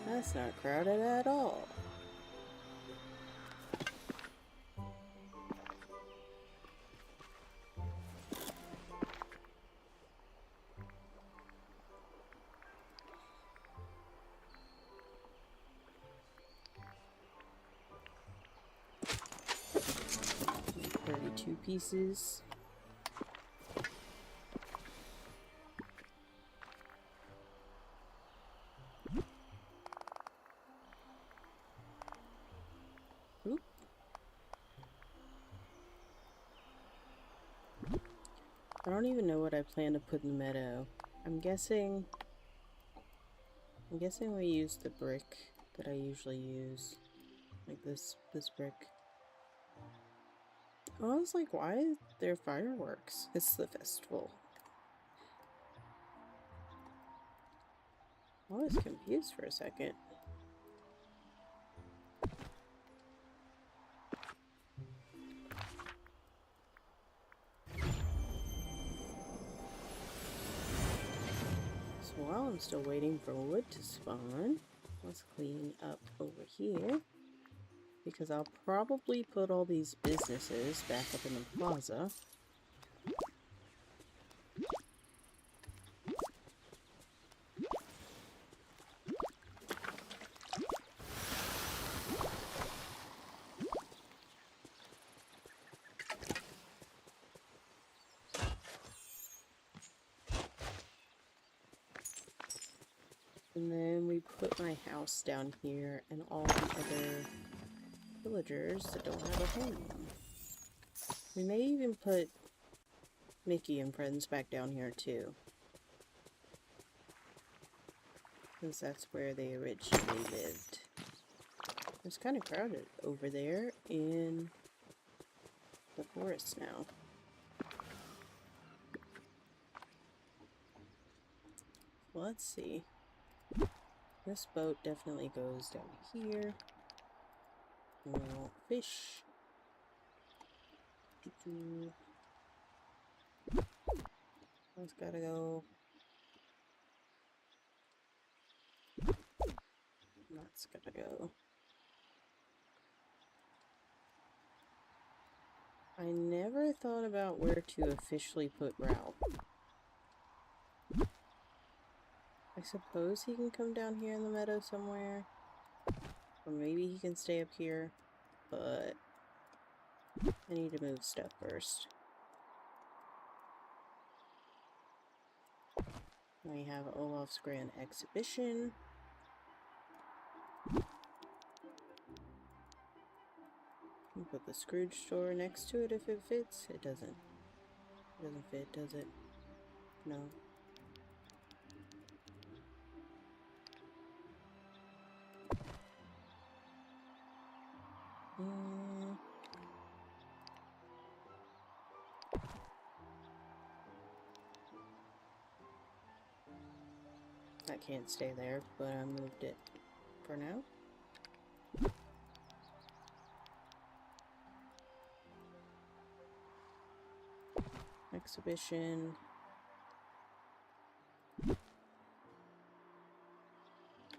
Speaker 1: That's not crowded at all. Two pieces. Oop. I don't even know what I plan to put in the meadow. I'm guessing we use the brick that I usually use. Like this brick. I was like, why is there fireworks? It's the festival. I was confused for a second. So while I'm still waiting for wood to spawn, let's clean up over here. Because I'll probably put all these businesses back up in the plaza. And then we put my house down here and all the other villagers that don't have a home. We may even put Mickey and friends back down here too. Since that's where they originally lived. It's kind of crowded over there in the forest now. Let's see. This boat definitely goes down here. We want fish. That's gotta go. That's gotta go. I never thought about where to officially put Ralph. I suppose he can come down here in the meadow somewhere. Or maybe he can stay up here. But I need to move stuff first. We have Olaf's Grand Exhibition. You put the Scrooge store next to it if it fits. It doesn't. It doesn't fit, does it? No. That can't stay there, but I moved it for now. Exhibition.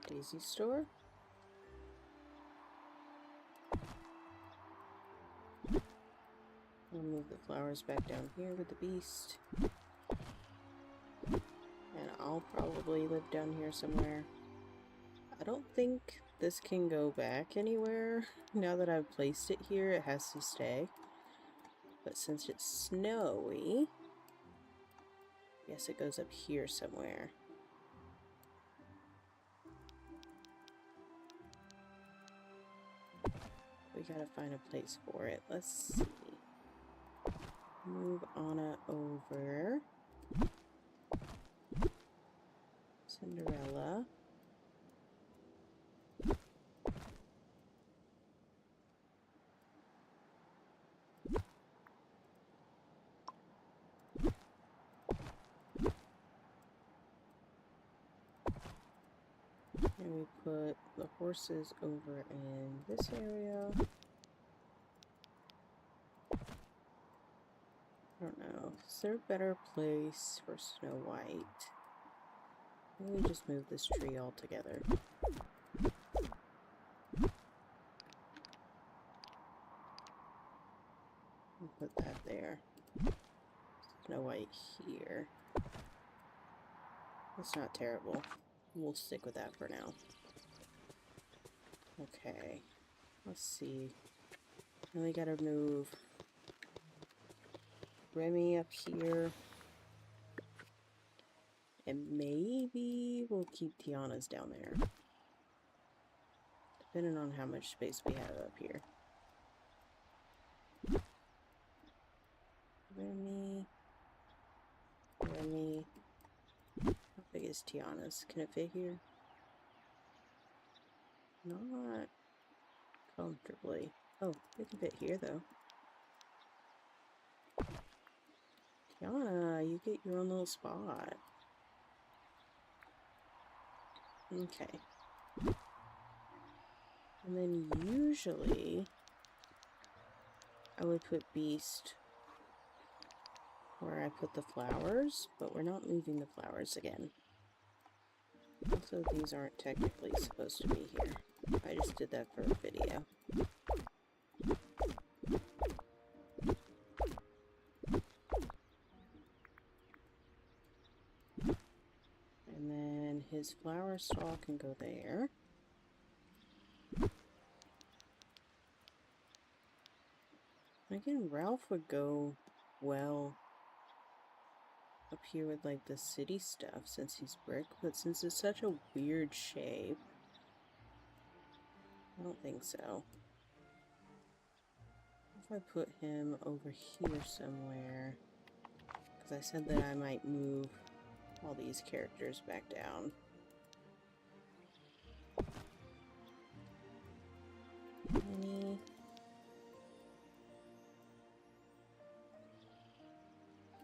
Speaker 1: Daisy store. I'll move the flowers back down here with the beast. And I'll probably live down here somewhere. I don't think this can go back anywhere. Now that I've placed it here, it has to stay. But since it's snowy, I guess it goes up here somewhere. We gotta find a place for it. Let's see. Move Anna over. Cinderella. And we put the horses over in this area. I don't know. Is there a better place for Snow White? Maybe just move this tree altogether. Put that there. Snow White here. That's not terrible. We'll stick with that for now. Okay. Let's see. Then we gotta move Remy up here. And maybe we'll keep Tiana's down there. Depending on how much space we have up here. Remy. How big is Tiana's? Can it fit here? Not comfortably. Oh, it can fit here though. Tiana, you get your own little spot. Okay. And then usually I would put Beast where I put the flowers, but we're not moving the flowers again. Also, these aren't technically supposed to be here. I just did that for a video. And then his flower stall can go there. Again, Ralph would go well up here with like the city stuff since he's brick, but since it's such a weird shape, I don't think so. If I put him over here somewhere, because I said that I might move all these characters back down. Minnie.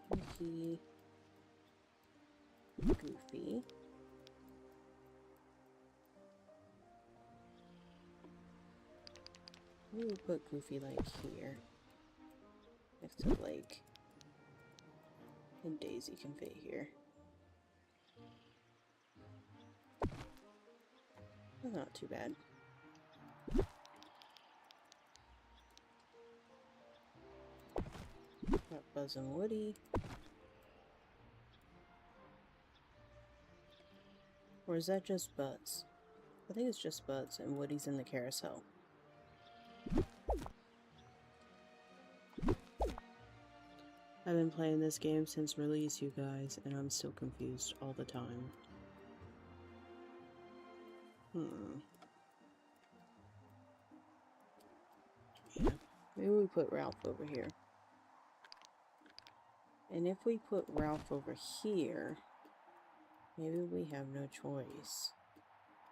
Speaker 1: Mickey. Goofy. Maybe we'll put Goofy like here. Next to Lake. And Daisy can fit here. That's not too bad. Got Buzz and Woody. Or is that just Buzz? I think it's just Buzz and Woody's in the carousel. I've been playing this game since release, you guys, and I'm still confused all the time. Yeah, maybe we put Ralph over here. And if we put Ralph over here, maybe we have no choice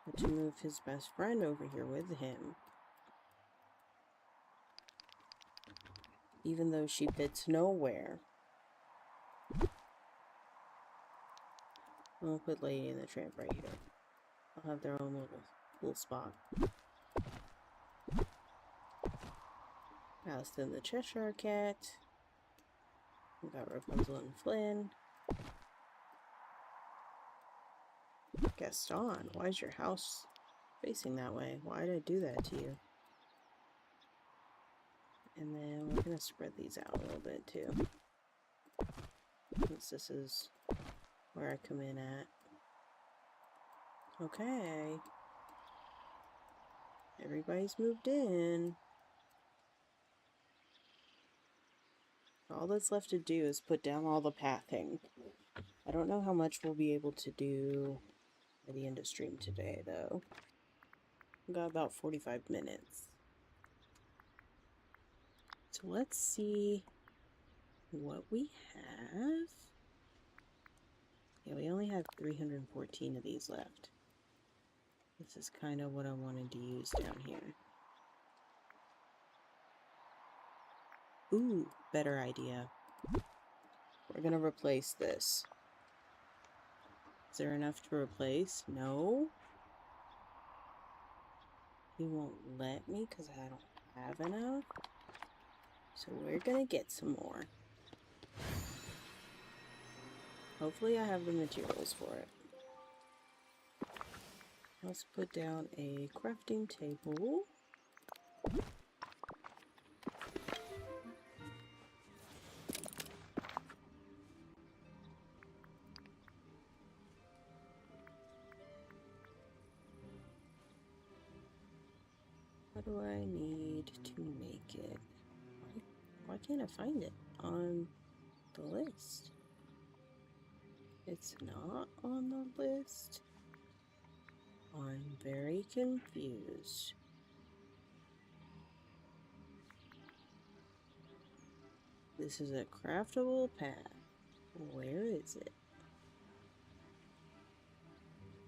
Speaker 1: but to move his best friend over here with him. Even though she fits nowhere. I'll put Lady and the Tramp right here. I'll have their own little spot. Alice and the Cheshire Cat. We got Rapunzel and Flynn. Gaston, why is your house facing that way? Why did I do that to you? And then we're gonna spread these out a little bit too. Since this is where I come in at. Okay. Everybody's moved in. All that's left to do is put down all the pathing. I don't know how much we'll be able to do by the end of stream today, though. We've got about 45 minutes. So let's see what we have. Yeah, we only have 314 of these left. This is kind of what I wanted to use down here. Ooh, better idea. We're gonna replace this. Is there enough to replace? No? He won't let me because I don't have enough. So we're gonna get some more. Hopefully I have the materials for it. Let's put down a crafting table. What do I need to make it? Why can't I find it on the list? It's not on the list. I'm very confused. This is a craftable path. Where is it?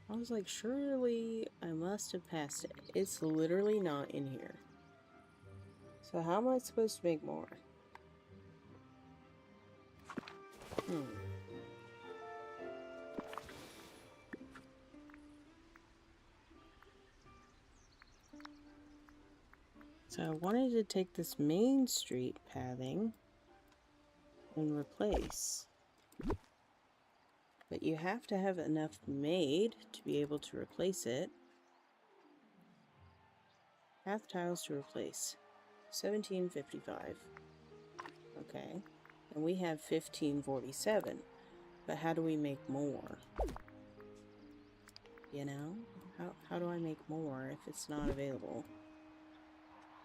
Speaker 1: I was like, surely I must have passed it. It's literally not in here. So how am I supposed to make more? So I wanted to take this main street pathing and replace. But you have to have enough made to be able to replace it. Path tiles to replace. 1755. Okay. And we have 1547. But how do we make more? You know? How do I make more if it's not available?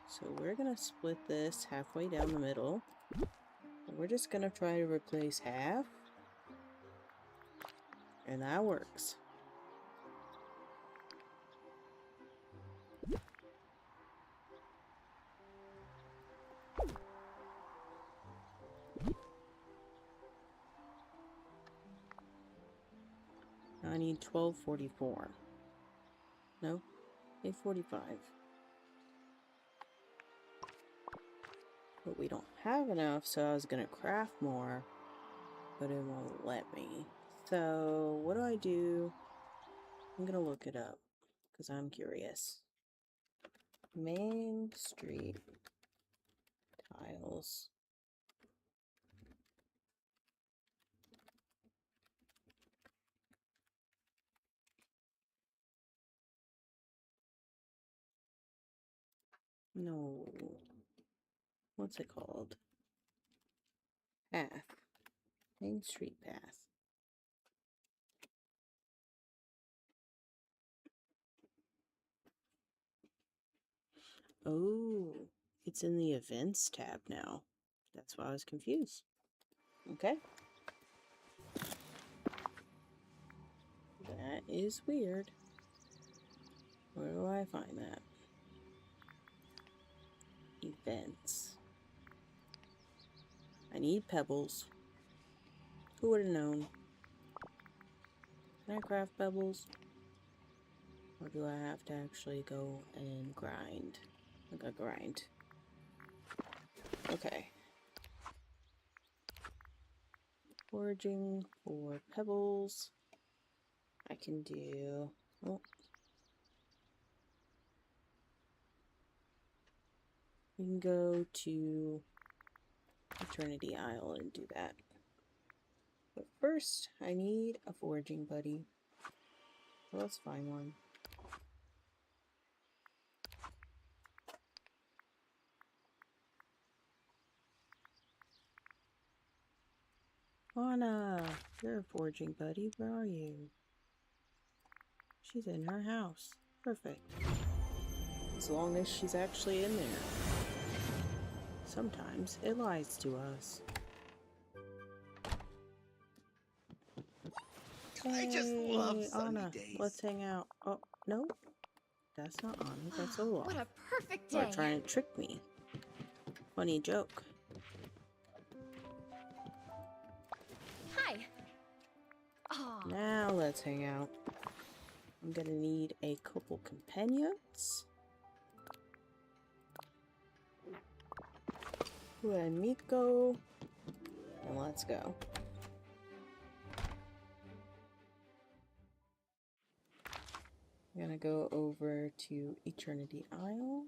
Speaker 1: So we're gonna split this halfway down the middle. And we're just gonna try to replace half. And that works. Now I need 1244. No, 845. But we don't have enough, so I was gonna craft more, but it won't let me. So what do? I'm gonna look it up because I'm curious. Main Street tiles. No. What's it called? Path. Main Street Path. Oh, it's in the events tab now. That's why I was confused. Okay. That is weird. Where do I find that? Events. I need pebbles. Who would have known? Can I craft pebbles? Or do I have to actually go and grind? I gotta grind. Okay. Foraging for pebbles. I can do... Oh. We can go to Eternity Isle and do that. But first, I need a foraging buddy. So let's find one. Anna, you're a foraging buddy. Where are you? She's in her house. Perfect. As long as she's actually in there. Sometimes it lies to us.
Speaker 4: I just love
Speaker 1: Hey,
Speaker 4: sunny
Speaker 1: Anna,
Speaker 4: days.
Speaker 1: let's hang out. Oh, no. That's not Anna. That's Olaf.
Speaker 5: What a perfect
Speaker 1: You're
Speaker 5: day.
Speaker 1: trying to trick me. Funny joke.
Speaker 5: Hi. Oh,
Speaker 1: Now let's hang out. I'm gonna need a couple companions. And Miko. And let's go. I'm gonna go over to Eternity Isle.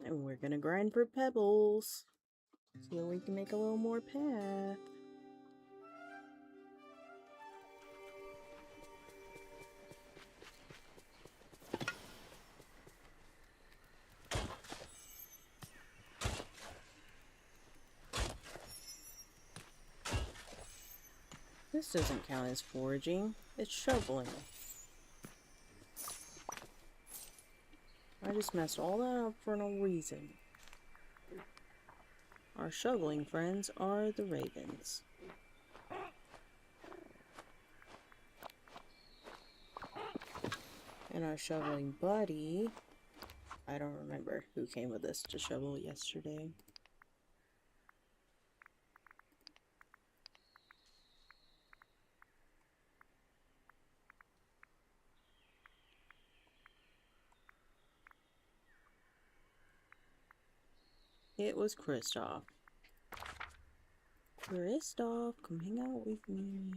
Speaker 1: And we're gonna grind for pebbles so that we can make a little more path. This doesn't count as foraging, it's shoveling. I just messed all that up for no reason. Our shoveling friends are the ravens. And our shoveling buddy, I don't remember who came with us to shovel yesterday. It was Kristoff. Kristoff, come hang out with me.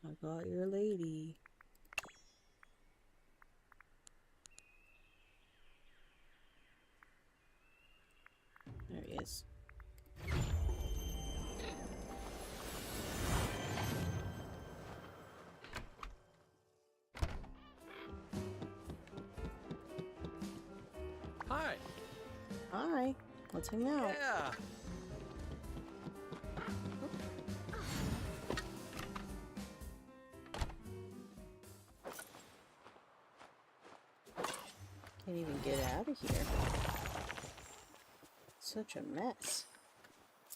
Speaker 1: I got your lady. There he is.
Speaker 3: Hi.
Speaker 1: Hi, let's hang out.
Speaker 3: Yeah.
Speaker 1: Can't even get out of here. Such a mess.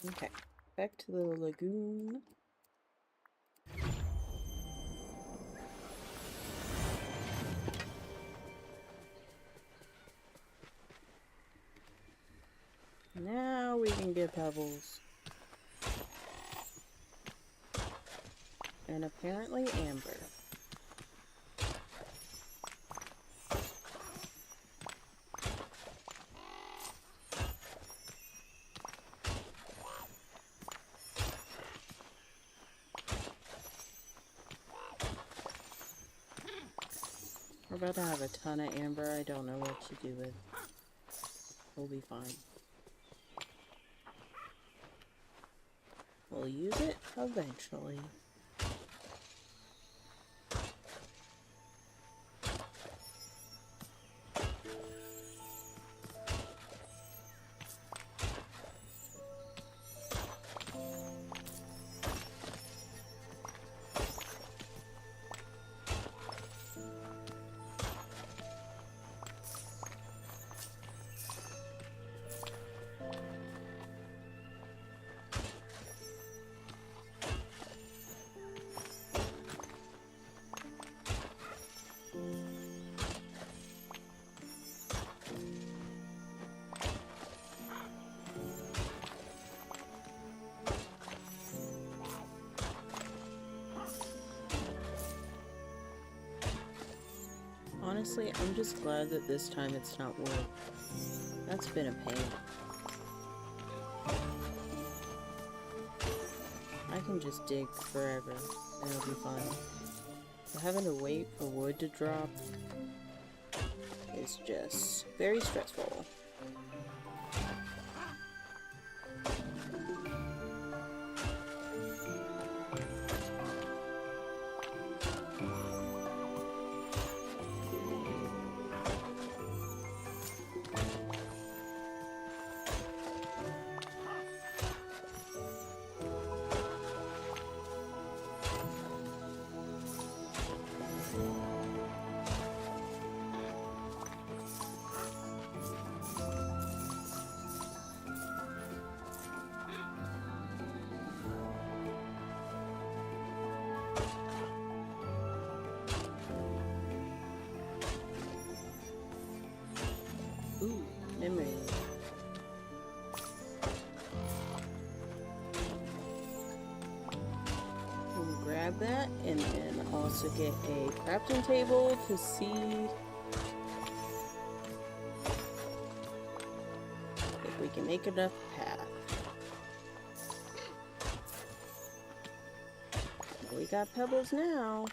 Speaker 1: Okay, back to the lagoon. Now we can get pebbles. And apparently amber. We're about to have a ton of amber. I don't know what to do with. We'll be fine. We'll use it eventually. Honestly, I'm just glad that this time it's not wood. That's been a pain. I can just dig forever, and it'll be fine. But having to wait for wood to drop is just very stressful. Ooh, memory. We'll grab that and then also get a crafting table to see if we can make enough path. We got pebbles now.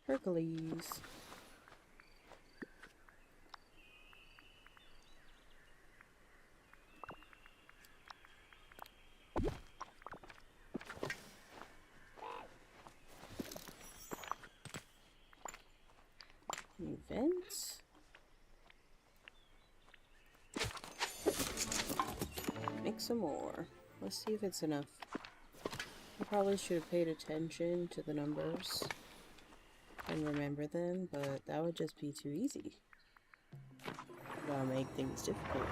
Speaker 1: Hercules. Events. Make some more. Let's see if it's enough. I probably should have paid attention to the numbers and remember them, but that would just be too easy. Gotta make things difficult.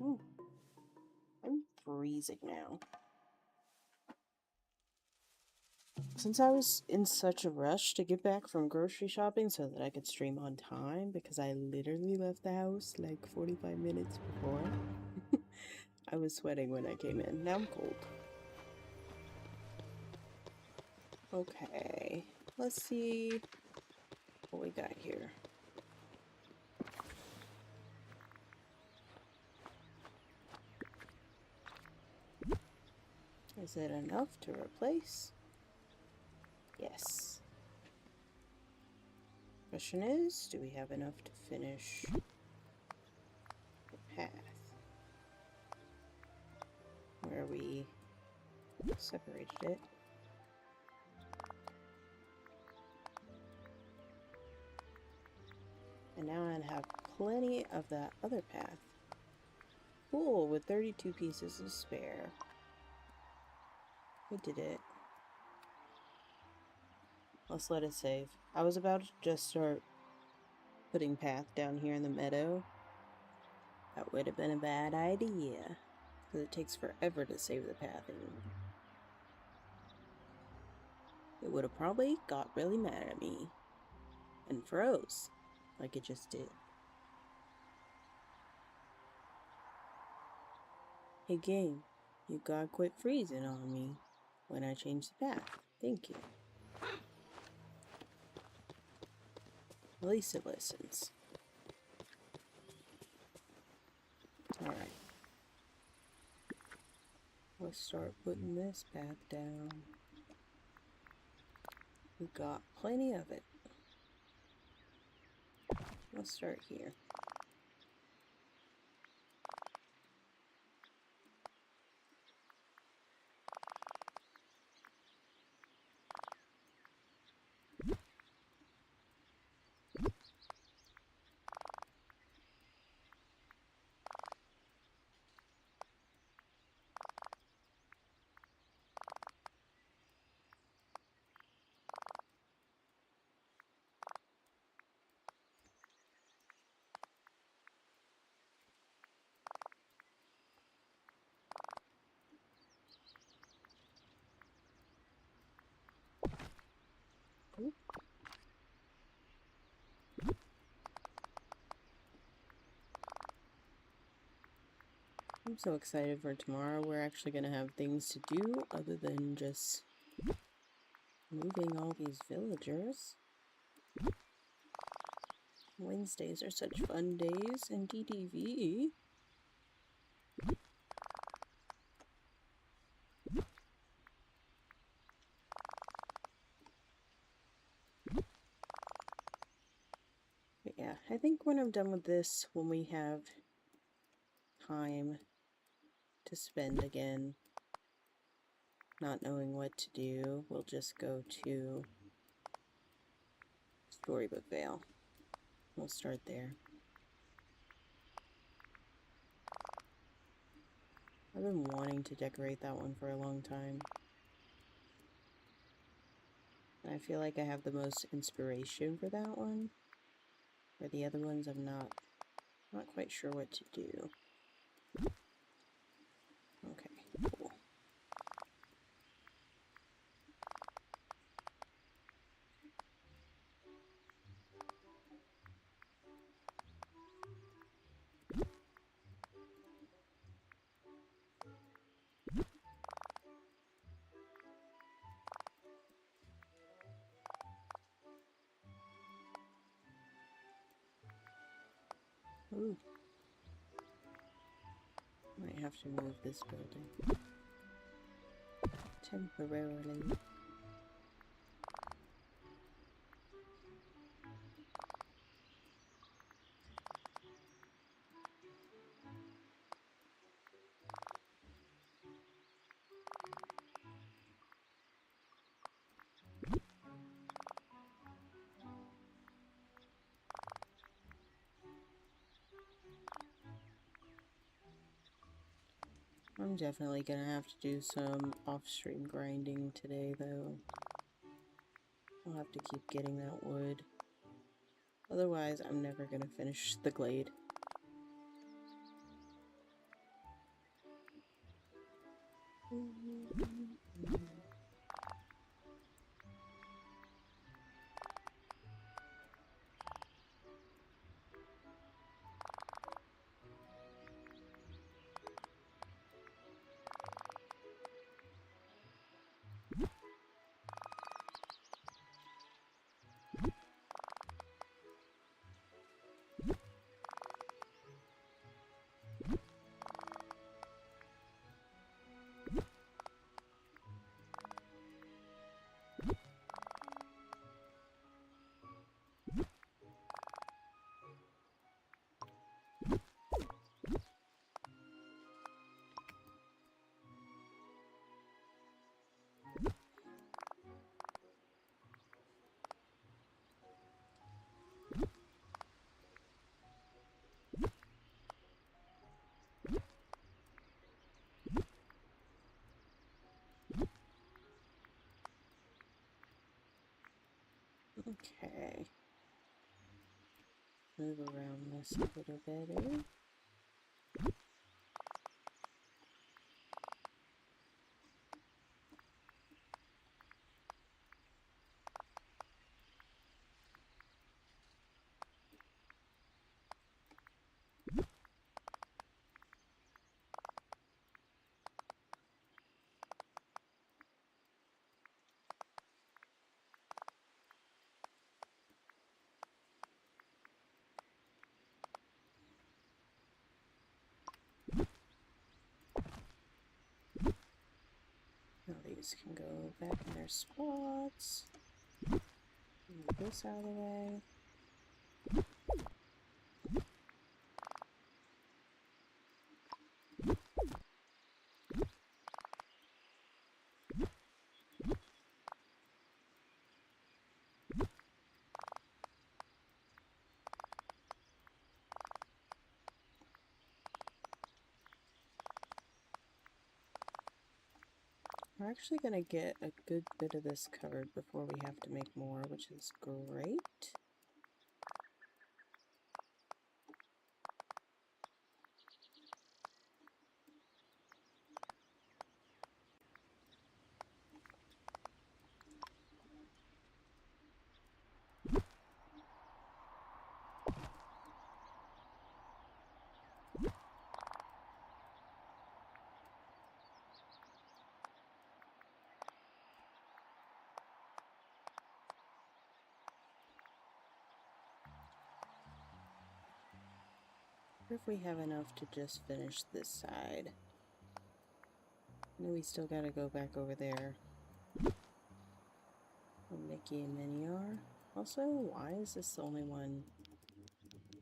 Speaker 1: Ooh. I'm freezing now. Since I was in such a rush to get back from grocery shopping so that I could stream on time, because I literally left the house like 45 minutes before, I was sweating when I came in. Now I'm cold. Okay, let's see what we got here. Is it enough to replace? Yes. Question is, do we have enough to finish the path where we separated it? And now I have plenty of that other path. Cool, with 32 pieces to spare. We did it. Let's let it save. I was about to just start putting path down here in the meadow. That would have been a bad idea, because it takes forever to save the path, and it would have probably got really mad at me and froze, like it just did. Hey game, you gotta quit freezing on me when I change the path. Thank you. At least it listens. Alright. Let's start putting this path down. We got plenty of it. Let's start here. I'm so excited for tomorrow. We're actually going to have things to do other than just moving all these villagers. Wednesdays are such fun days in DDV. But yeah, I think when I'm done with this, when we have time to spend again, not knowing what to do, we'll just go to Storybook Vale. We'll start there. I've been wanting to decorate that one for a long time. And I feel like I have the most inspiration for that one. For the other ones, I'm not quite sure what to do. Okay, cool. Ooh. Might have to move this building. Temporarily. I'm definitely gonna have to do some off-stream grinding today, though. I'll have to keep getting that wood. Otherwise, I'm never gonna finish the glade. Okay. Move around this a little better. Now these can go back in their spots. Move this out of the way. We're actually going to get a good bit of this covered before we have to make more, which is great. If we have enough to just finish this side. And then we still gotta go back over there. Where Mickey and Minnie are. Also, why is this the only one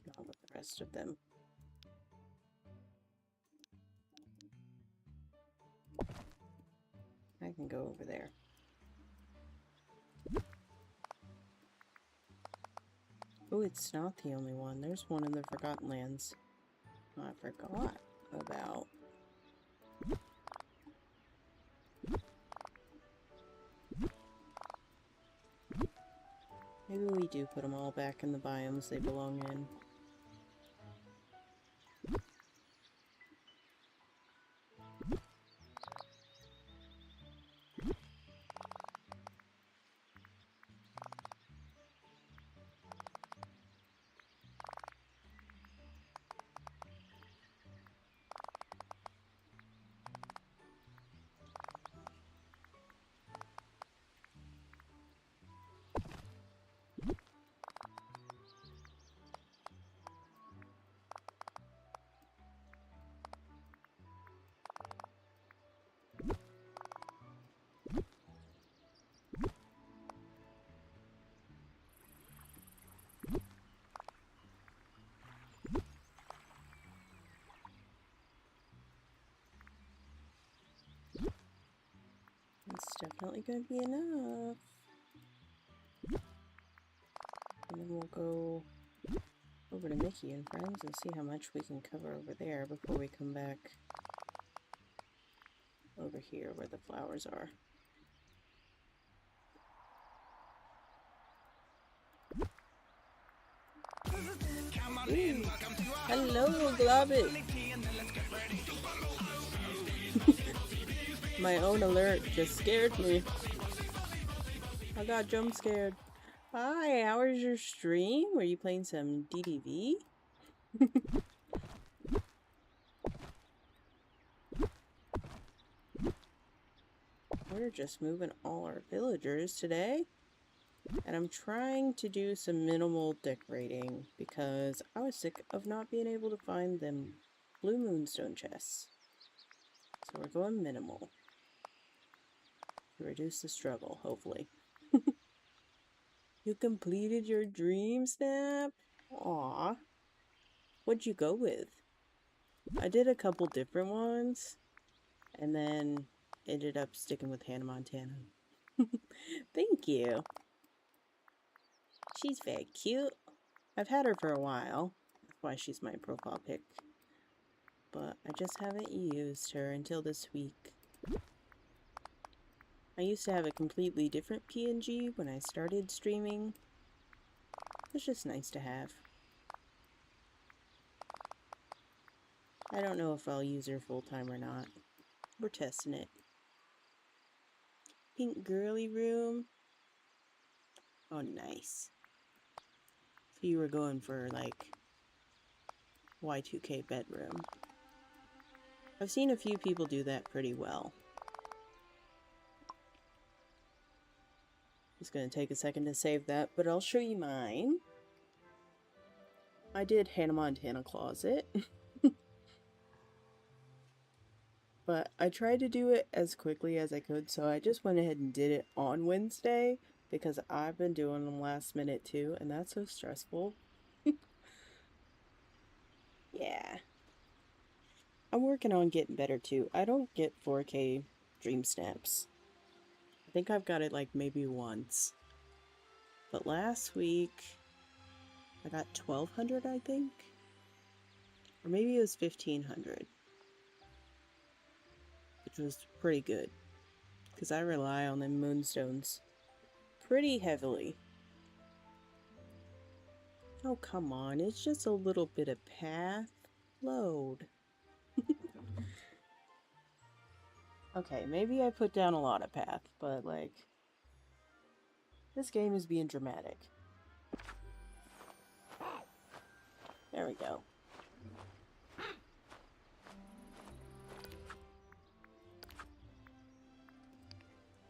Speaker 1: not with the rest of them? I can go over there. Oh, it's not the only one. There's one in the Forgotten Lands. I forgot about. Maybe we do put them all back in the biomes they belong in. definitely going to be enough. And then we'll go over to Mickey and Friends and see how much we can cover over there before we come back over here where the flowers are. Ooh. Hello, Globbit! My own alert just scared me. I got jump scared. Hi, how was your stream? Were you playing some DDV? We're just moving all our villagers today. And I'm trying to do some minimal decorating because I was sick of not being able to find them blue moonstone chests. So we're going minimal. To reduce the struggle, hopefully. You completed your dream, Snap? Aw. What'd you go with? I did a couple different ones. And then ended up sticking with Hannah Montana. Thank you. She's very cute. I've had her for a while. That's why she's my profile pic. But I just haven't used her until this week. I used to have a completely different PNG when I started streaming. It's just nice to have. I don't know if I'll use her full-time or not. We're testing it. Pink girly room. Oh, nice. So you were going for, like, Y2K bedroom. I've seen a few people do that pretty well. It's going to take a second to save that, but I'll show you mine. I did Hannah Montana closet. But I tried to do it as quickly as I could, so I just went ahead and did it on Wednesday because I've been doing them last minute too, and that's so stressful. Yeah. I'm working on getting better too. I don't get 4K dream snaps. I think I've got it like maybe once. But last week, I got 1200, I think. Or maybe it was 1500. Which was pretty good. Because I rely on them moonstones pretty heavily. Oh, come on. It's just a little bit of path. Load. Okay, maybe I put down a lot of path, but like, this game is being dramatic. There we go.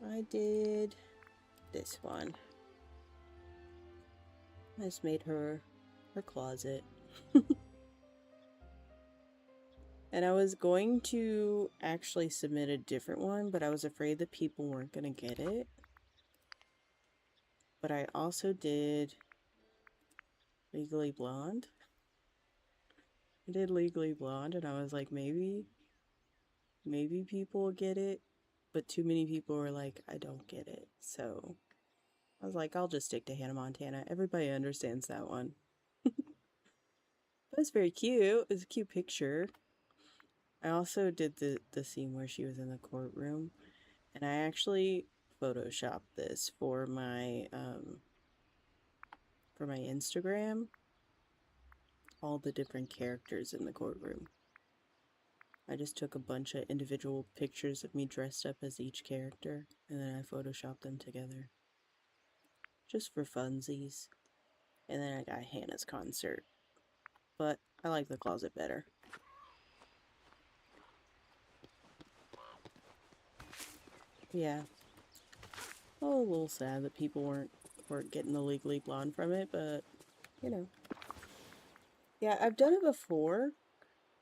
Speaker 1: I did this one. I just made her closet. And I was going to actually submit a different one, but I was afraid that people weren't going to get it. But I also did Legally Blonde. I did Legally Blonde, and I was like, maybe people will get it. But too many people were like, I don't get it. So I was like, I'll just stick to Hannah Montana. Everybody understands that one. But it's very cute. It's a cute picture. I also did the scene where she was in the courtroom, and I actually photoshopped this for my Instagram. All the different characters in the courtroom. I just took a bunch of individual pictures of me dressed up as each character, and then I photoshopped them together. Just for funsies. And then I got Hannah's concert. But I like the closet better. Yeah. Oh, a little sad that people weren't getting the Legally Blonde from it, but, you know. Yeah, I've done it before.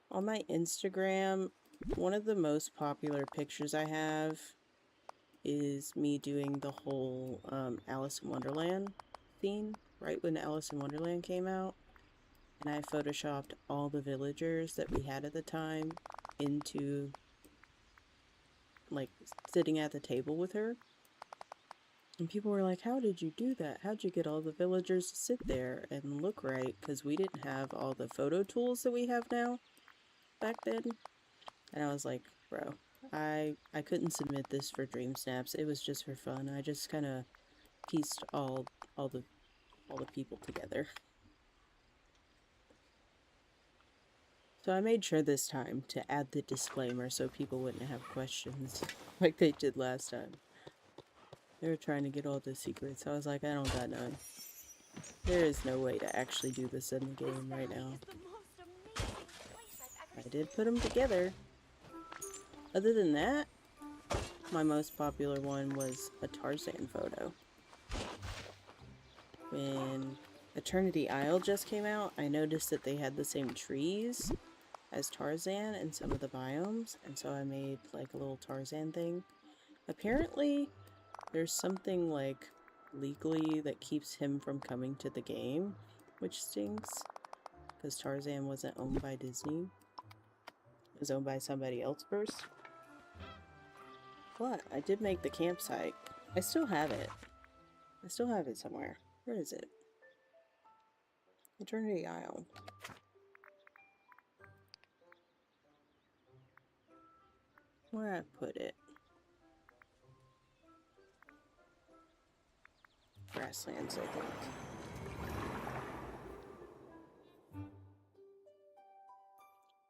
Speaker 1: On my Instagram, one of the most popular pictures I have is me doing the whole Alice in Wonderland scene, right when Alice in Wonderland came out. And I photoshopped all the villagers that we had at the time into like, sitting at the table with her. And people were like, how did you do that? How'd you get all the villagers to sit there and look right? Because we didn't have all the photo tools that we have now back then. And I was like, bro, I couldn't submit this for Dream Snaps. It was just for fun. I just kind of pieced all the people together. So I made sure this time to add the disclaimer so people wouldn't have questions like they did last time. They were trying to get all the secrets. I was like, I don't got none. There is no way to actually do this in the game right now. I did put them together. Other than that, my most popular one was a Tarzan photo. When Eternity Isle just came out, I noticed that they had the same trees as Tarzan in some of the biomes, and so I made like a little Tarzan thing. Apparently, there's something like legally that keeps him from coming to the game, which stinks, because Tarzan wasn't owned by Disney. It was owned by somebody else first. But I did make the campsite. I still have it. I still have it somewhere. Where is it? Eternity Isle. Where I put it? Grasslands, I think.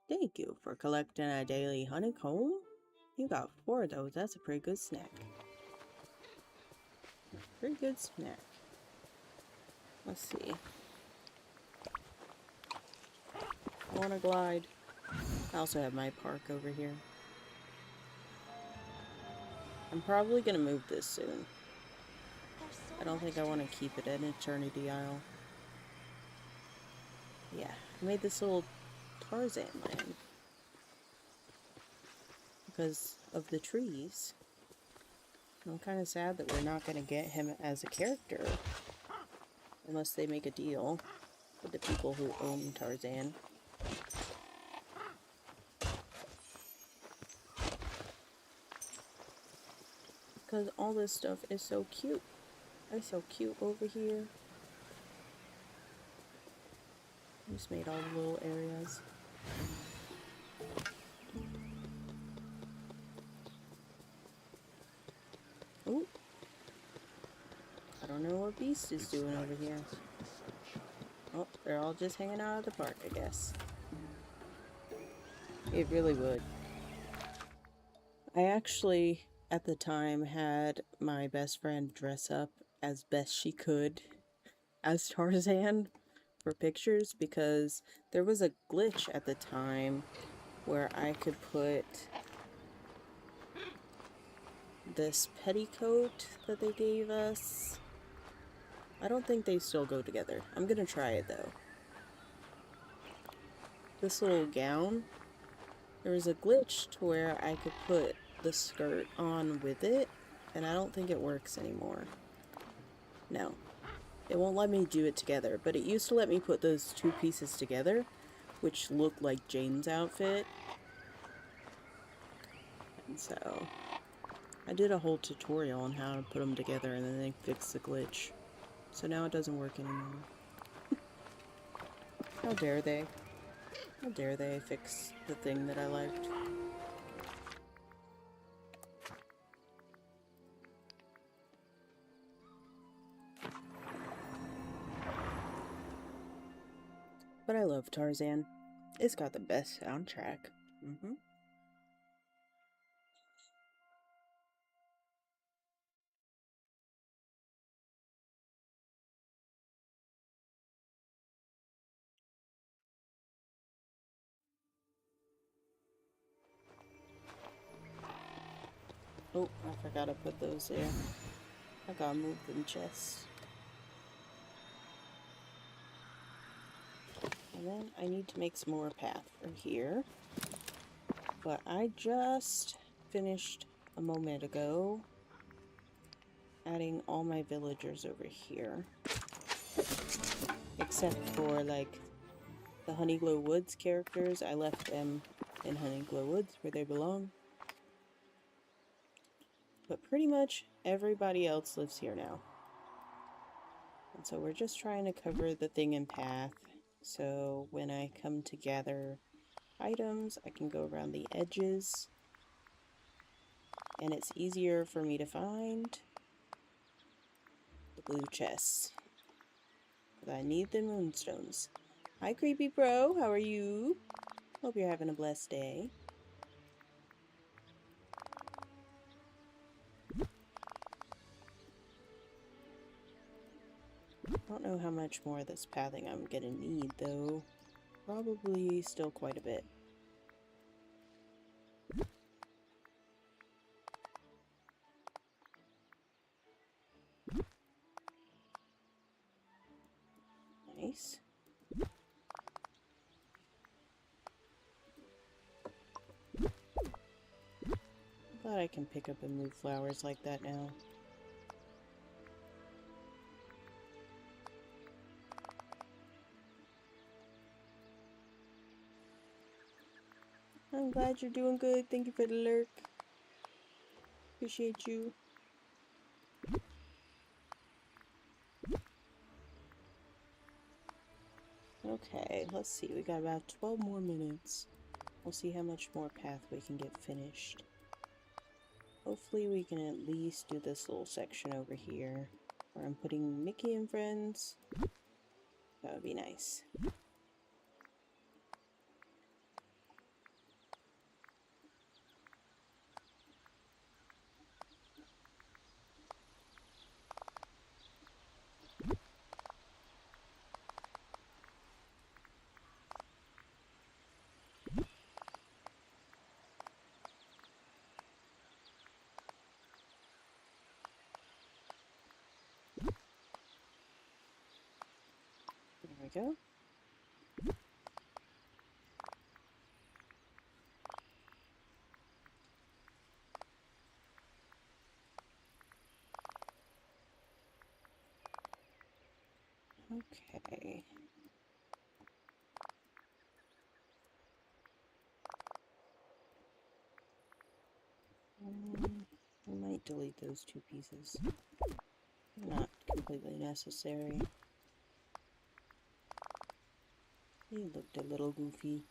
Speaker 1: Thank you for collecting a daily honeycomb. You got 4 of those. That's a pretty good snack. Pretty good snack. Let's see. I want to glide. I also have my park over here. I'm probably going to move this soon. I don't think I want to keep it at Eternity Isle. Yeah, I made this little Tarzan land because of the trees. I'm kind of sad that we're not going to get him as a character unless they make a deal with the people who own Tarzan. Because all this stuff is so cute. It's so cute over here. Just made all the little areas. Ooh. I don't know what Beast is doing over here. Oh, they're all just hanging out at the park, I guess. It really would. I actually, at the time, had my best friend dress up as best she could as Tarzan for pictures, because there was a glitch at the time where I could put this petticoat that they gave us. I don't think they still go together. I'm gonna try it though. This little gown, there was a glitch to where I could put the skirt on with it, and I don't think it works anymore. No. It won't let me do it together, but it used to let me put those 2 pieces together, which looked like Jane's outfit. And so, I did a whole tutorial on how to put them together, and then they fixed the glitch. So now it doesn't work anymore. How dare they? How dare they fix the thing that I liked? But I love Tarzan. It's got the best soundtrack. Oh, I forgot to put those there. I gotta move them chests. And then I need to make some more path for here. But I just finished a moment ago adding all my villagers over here. Except for like the Honeyglow Woods characters. I left them in Honeyglow Woods where they belong. But pretty much everybody else lives here now. And so we're just trying to cover the thing in path. So when I come to gather items, I can go around the edges. And it's easier for me to find the blue chests. But I need the moonstones. Hi, Creepy Bro. How are you? Hope you're having a blessed day. I don't know how much more of this pathing I'm gonna need, though. Probably still quite a bit. Nice. Glad I can pick up and move flowers like that now. I'm glad you're doing good. Thank you for the lurk. Appreciate you. Okay, let's see. We got about 12 more minutes. We'll see how much more path we can get finished. Hopefully we can at least do this little section over here where I'm putting Mickey and friends. That would be nice. There we go. Okay. I might delete those two pieces. Not completely necessary. He looked a little goofy.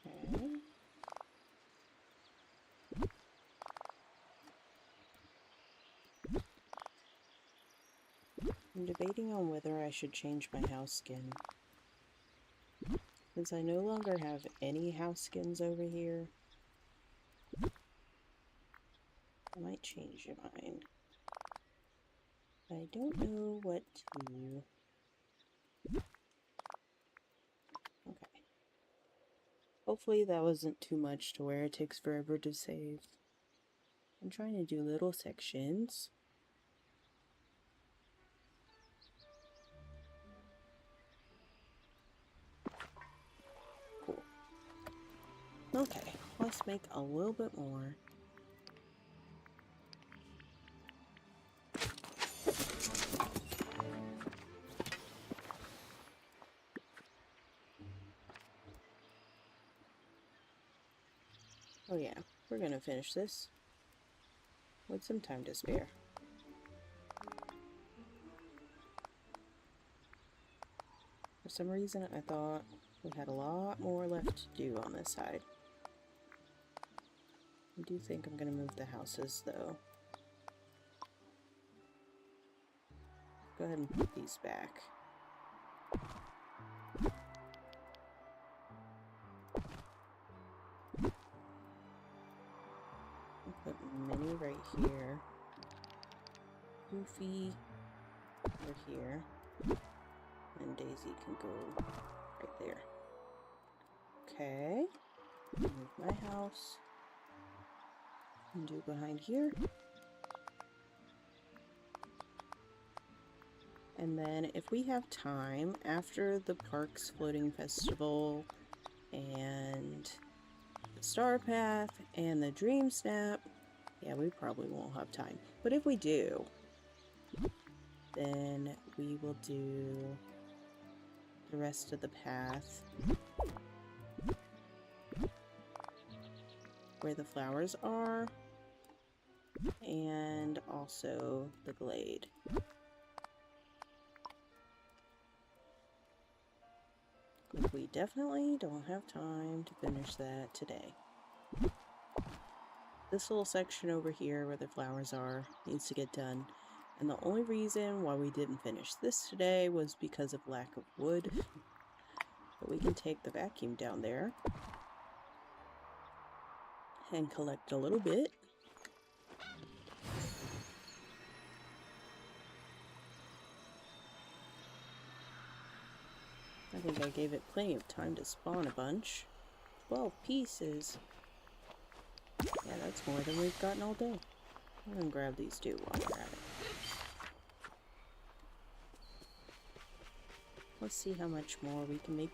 Speaker 1: Okay. I'm debating on whether I should change my house skin. Since I no longer have any house skins over here, I might change mine. I don't know what to... Okay. Hopefully that wasn't too much to where it takes forever to save. I'm trying to do little sections. Cool. Okay, let's make a little bit more. Oh yeah, we're gonna finish this with some time to spare. For some reason, I thought we had a lot more left to do on this side. I do think I'm gonna move the houses, though. Go ahead and put these back. Put Minnie right here. Goofy over here. And Daisy can go right there. Okay. Move my house. And do behind here. And then if we have time, after the Parks Floating Festival and the Star Path and the Dream Snap, yeah, we probably won't have time. But if we do, then we will do the rest of the path where the flowers are, and also the glade. But we definitely don't have time to finish that today. This little section over here where the flowers are needs to get done. And the only reason why we didn't finish this today was because of lack of wood. But we can take the vacuum down there and collect a little bit. I think I gave it plenty of time to spawn a bunch. 12 pieces. Yeah, that's more than we've gotten all day. I'm gonna grab these two while we're at it. Let's see how much more we can make.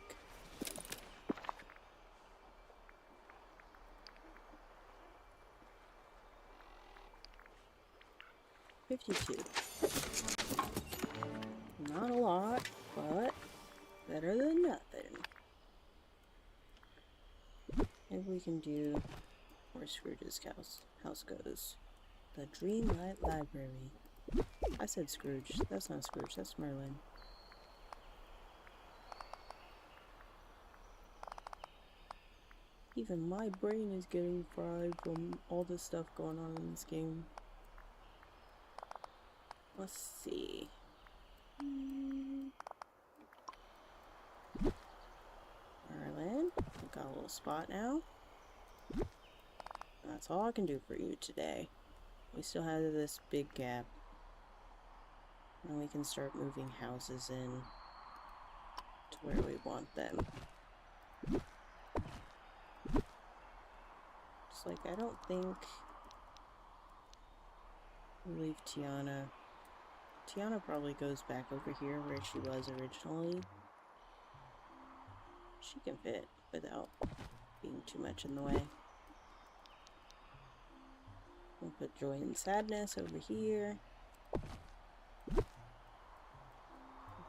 Speaker 1: $52. Not a lot, but better than nothing. Maybe we can do where Scrooge's house goes. The Dreamlight Library. I said Scrooge. That's not Scrooge, that's Merlin. Even my brain is getting fried from all the stuff going on in this game. Let's see. Merlin, we've got a little spot now. That's all I can do for you today. We still have this big gap. And we can start moving houses in to where we want them. Just like, I don't think we leave Tiana. Tiana probably goes back over here where she was originally. She can fit without being too much in the way. We'll put Joy and Sadness over here.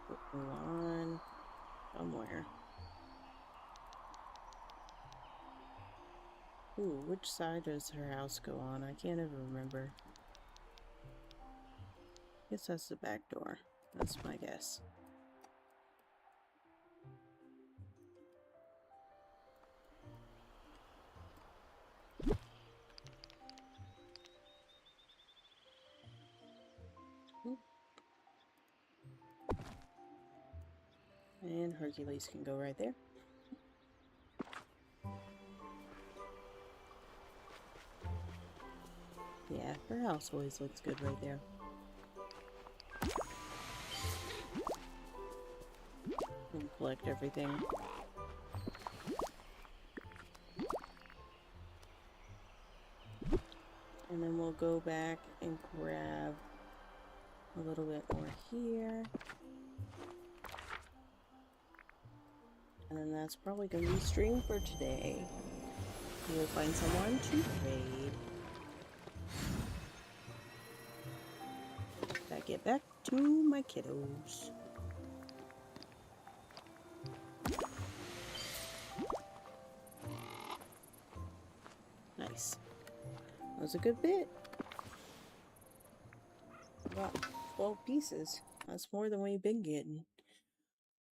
Speaker 1: Put Mulan somewhere. Ooh, which side does her house go on? I can't ever remember. I guess that's the back door. That's my guess. And Hercules can go right there. Yeah, her house always looks good right there. And collect everything. And then we'll go back and grab a little bit more here. And then that's probably going to be stream for today. We'll find someone to raid. Gotta get back to my kiddos. Nice. That was a good bit. About 12 pieces. That's more than we've been getting.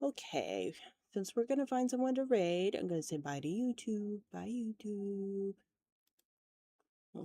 Speaker 1: Okay. Since we're gonna find someone to raid, I'm gonna say bye to YouTube. Bye, YouTube.